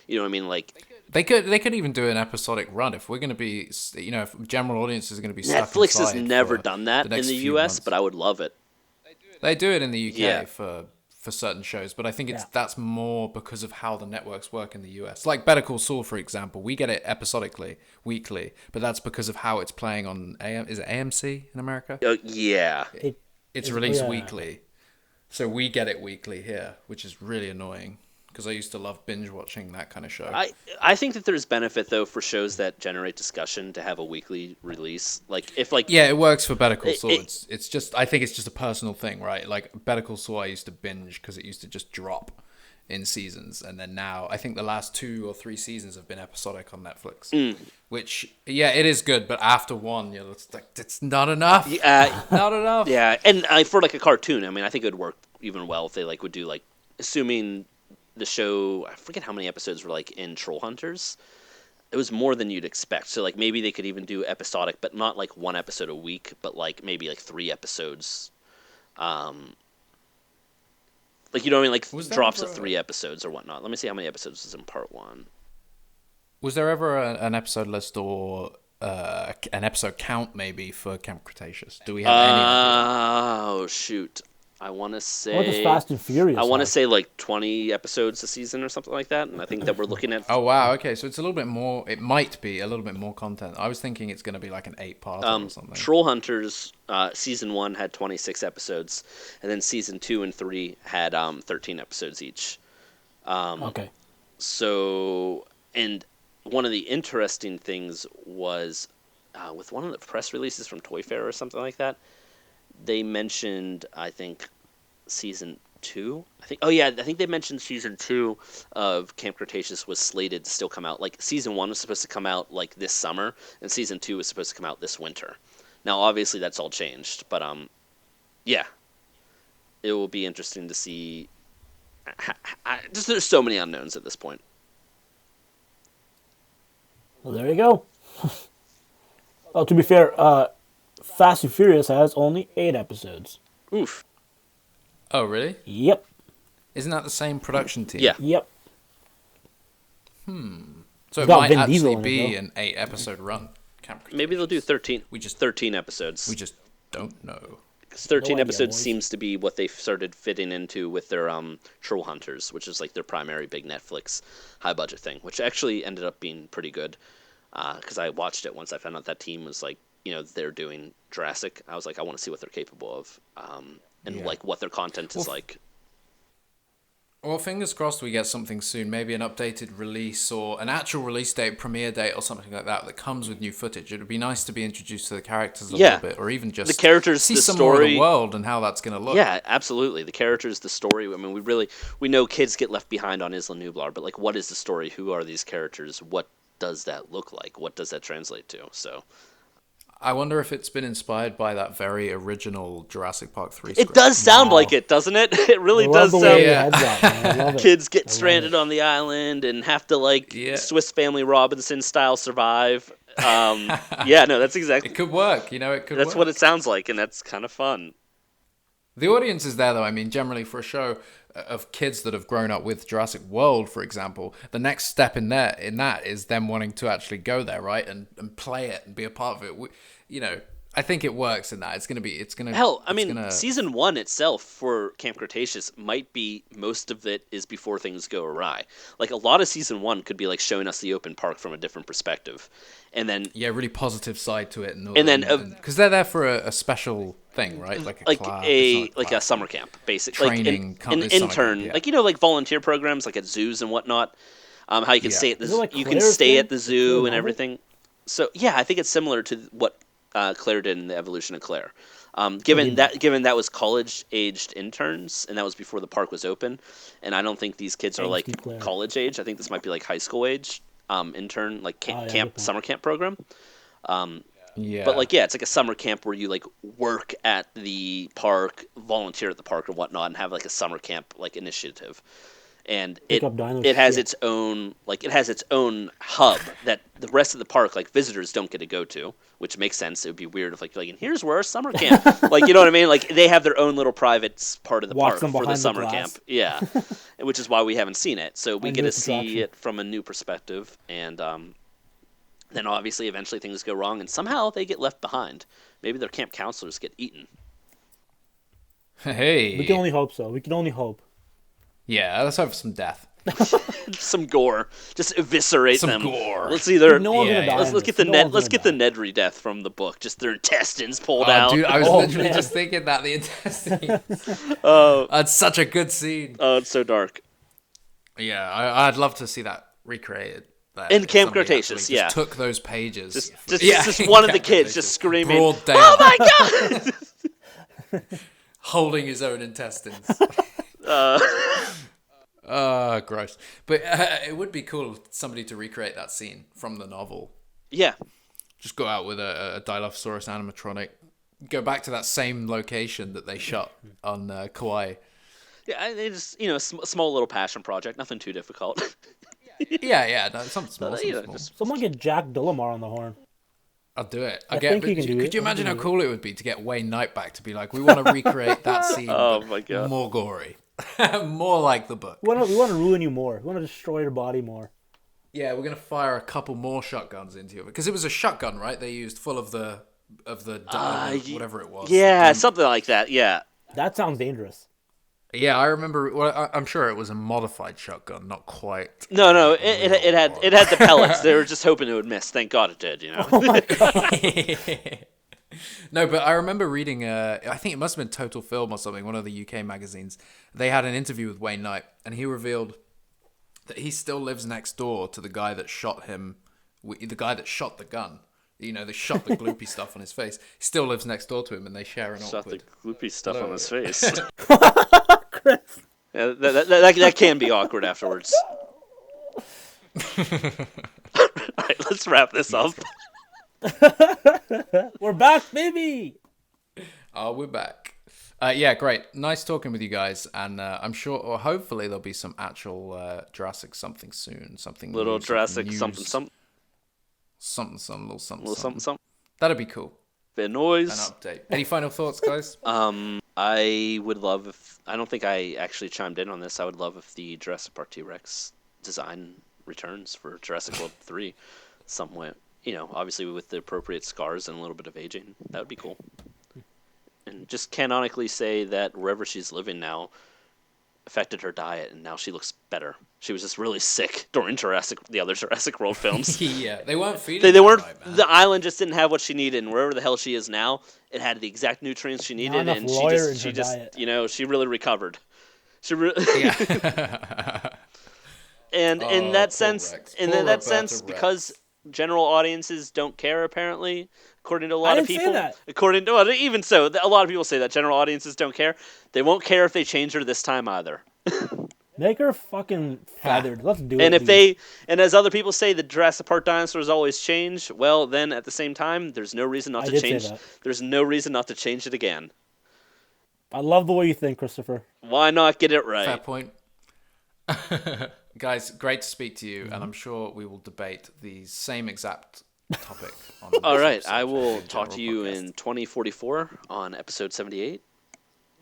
You know what I mean? They could even do an episodic run if we're going to be, if general audience is going to be stuck inside. Netflix has never done that in the US, but I would love it. They do it in the UK for certain shows, but I think that's more because of how the networks work in the US. Like Better Call Saul, for example, we get it episodically, weekly, but that's because of how it's playing on is it AMC in America? Yeah. It's released weekly. So we get it weekly here, which is really annoying. Because I used to love binge watching that kind of show. I think that there's benefit though for shows that generate discussion to have a weekly release. It works for Better Call Saul. It's just I think it's just a personal thing, right? Like Better Call Saul, I used to binge because it used to just drop in seasons, and then now I think the last 2 or 3 seasons have been episodic on Netflix. Which it is good, but after one, it's not enough. Not enough. Yeah, and for a cartoon, I mean, I think it would work even well if they would do assuming. The show, I forget how many episodes were in Troll Hunters. It was more than you'd expect. So maybe they could even do episodic, but not one episode a week, but maybe 3 episodes. You know what I mean? Drops of 3 episodes or whatnot. Let me see how many episodes is in part 1. Was there ever an episode list or an episode count maybe for Camp Cretaceous? Do we have any idea? Oh shoot. I want to say. What is Fast and Furious? I want to say 20 episodes a season or something like that, and I think that we're looking at. Oh wow! Okay, so it's a little bit more. It might be a little bit more content. I was thinking it's going to be an 8-part or something. Troll Hunters season 1 had 26 episodes, and then season 2 and 3 had 13 episodes each. Okay. So, and one of the interesting things was with one of the press releases from Toy Fair or something like that. They mentioned, I think, season 2. I think they mentioned season 2 of Camp Cretaceous was slated to still come out. Season 1 was supposed to come out this summer, and season 2 was supposed to come out this winter. Now, obviously, that's all changed, but it will be interesting to see. There's so many unknowns at this point. Well, there you go. Well, to be fair, Fast and Furious has only 8 episodes. Oof. Oh, really? Yep. Isn't that the same production team? Yeah. Yep. So it might actually be an 8-episode run. Maybe they'll do 13. 13 episodes. We just don't know. Because 13 episodes seems to be what they've started fitting into with their Troll Hunters, which is their primary big Netflix high-budget thing, which actually ended up being pretty good. Because I watched it once I found out that team was they're doing Jurassic. I was I want to see what they're capable of, and what their content is like. Well, fingers crossed we get something soon. Maybe an updated release or an actual release date, premiere date, or something like that comes with new footage. It would be nice to be introduced to the characters a little bit, or even just the characters, see the some story, more of the world and how that's going to look. Yeah, absolutely. The characters, the story. I mean, we know kids get left behind on Isla Nublar, but what is the story? Who are these characters? What does that look like? What does that translate to? So. I wonder if it's been inspired by that very original Jurassic Park 3 script. It does sound like it, doesn't it? It really does sound. Kids get stranded on the island and have to Swiss Family Robinson style survive. That's exactly. It could work, That's what it sounds like, and that's kind of fun. The audience is there, though. I mean, generally for a show, of kids that have grown up with Jurassic World, for example, the next step in that is them wanting to actually go there, right, and play it and be a part of it. I think it works in that. Season 1 itself for Camp Cretaceous might be, most of it is before things go awry. Like, a lot of Season 1 could be, like, showing us the open park from a different perspective. And then... Yeah, really positive side to it. And then... Because they're there for a special thing, right? Like a summer camp, basically. Training. Like an intern. Yeah. Like, like volunteer programs, like at zoos and whatnot. How you can stay at the zoo and everything. So, yeah, I think it's similar to what... Claire did in the Evolution of Claire. Given that was college-aged interns, and that was before the park was open, and I don't think these kids are like college age. I think this might be like high school age intern, like summer camp program. But it's like a summer camp where you like work at the park, volunteer at the park or whatnot, and have like a summer camp like initiative. And it has its own hub that the rest of the park, like, visitors don't get to go to, which makes sense. It would be weird if like and here's where our summer camp, like, you know what I mean? Like, they have their own little private part of the park for the summer camp. Yeah, which is why we haven't seen it. So we get to see it from a new perspective, and then obviously eventually things go wrong, and somehow they get left behind. Maybe their camp counselors get eaten. Hey, we can only hope so. We can only hope. Yeah, let's hope for some death. Some gore. Just eviscerate them. Some gore. Let's either let's get the Nedry death from the book. Just their intestines pulled out. Dude, I was literally just thinking that, the intestines. That's such a good scene. Oh, it's so dark. Yeah, I'd love to see that recreated. In Camp Cretaceous, just took those pages. Just one of the kids just screaming, "Oh my god!" Holding his own intestines. Gross. But it would be cool somebody to recreate that scene from the novel. Yeah. Just go out with a Dilophosaurus animatronic. Go back to that same location that they shot on Kauai. Yeah, they just, small little passion project. Nothing too difficult. Yeah. No, something small. Someone get Jack Dillamar on the horn. I'll do it. Could you imagine how cool it would be to get Wayne Knight back to be like, we want to recreate that scene, my God, more gory. More like the book. We want to ruin you more. We want to destroy your body more. Yeah, we're gonna fire a couple more shotguns into you because it was a shotgun, right? They used full of the whatever it was. Yeah, something like that. Yeah, that sounds dangerous. Yeah, I remember. Well, I'm sure it was a modified shotgun, not quite. No, it had the pellets. They were just hoping it would miss. Thank God it did. Oh my God. No, but I remember reading, I think it must have been Total Film or something, one of the UK magazines. They had an interview with Wayne Knight, and he revealed that he still lives next door to the guy that shot him, the guy that shot the gun. They shot the gloopy stuff on his face. He still lives next door to him, and they share an shot awkward... the gloopy stuff on his face. Chris. Yeah, that can be awkward afterwards. All right, let's wrap this up. We're back, baby. Oh, we're back. Yeah, great. Nice talking with you guys, and I'm sure, or hopefully, there'll be some actual Jurassic something soon. Something little new, Jurassic something. Little something. That'd be cool. Bit of noise. An update. Any final thoughts, guys? I would love if, I don't think I actually chimed in on this. I would love if the Jurassic Park T-Rex design returns for Jurassic World 3 somewhat. Obviously with the appropriate scars and a little bit of aging. That would be cool. And just canonically say that wherever she's living now affected her diet, and now she looks better. She was just really sick during the other Jurassic World films. Yeah, they weren't feeding they weren't. Right, man. The island just didn't have what she needed, and wherever the hell she is now, it had the exact nutrients she needed, and she just she really recovered. Yeah. And in that sense, because general audiences don't care, apparently, according to a lot of people. According to even so, a lot of people say that general audiences don't care. They won't care if they change her this time either. Make her fucking feathered. Let's do it. And and as other people say, the Jurassic Park dinosaurs always change. Well, then at the same time, there's no reason not to change. There's no reason not to change it again. I love the way you think, Christopher. Why not get it right? Fair point. Guys, great to speak to you, and I'm sure we will debate the same exact topic. All right, I will talk to you in 2044 on episode 78.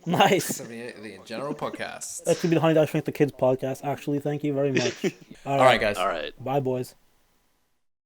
Nice. 78, the InGeneral podcast. That could be the Honey Dog Shrink the Kids podcast. Actually, thank you very much. All right, guys. All right. Bye, boys.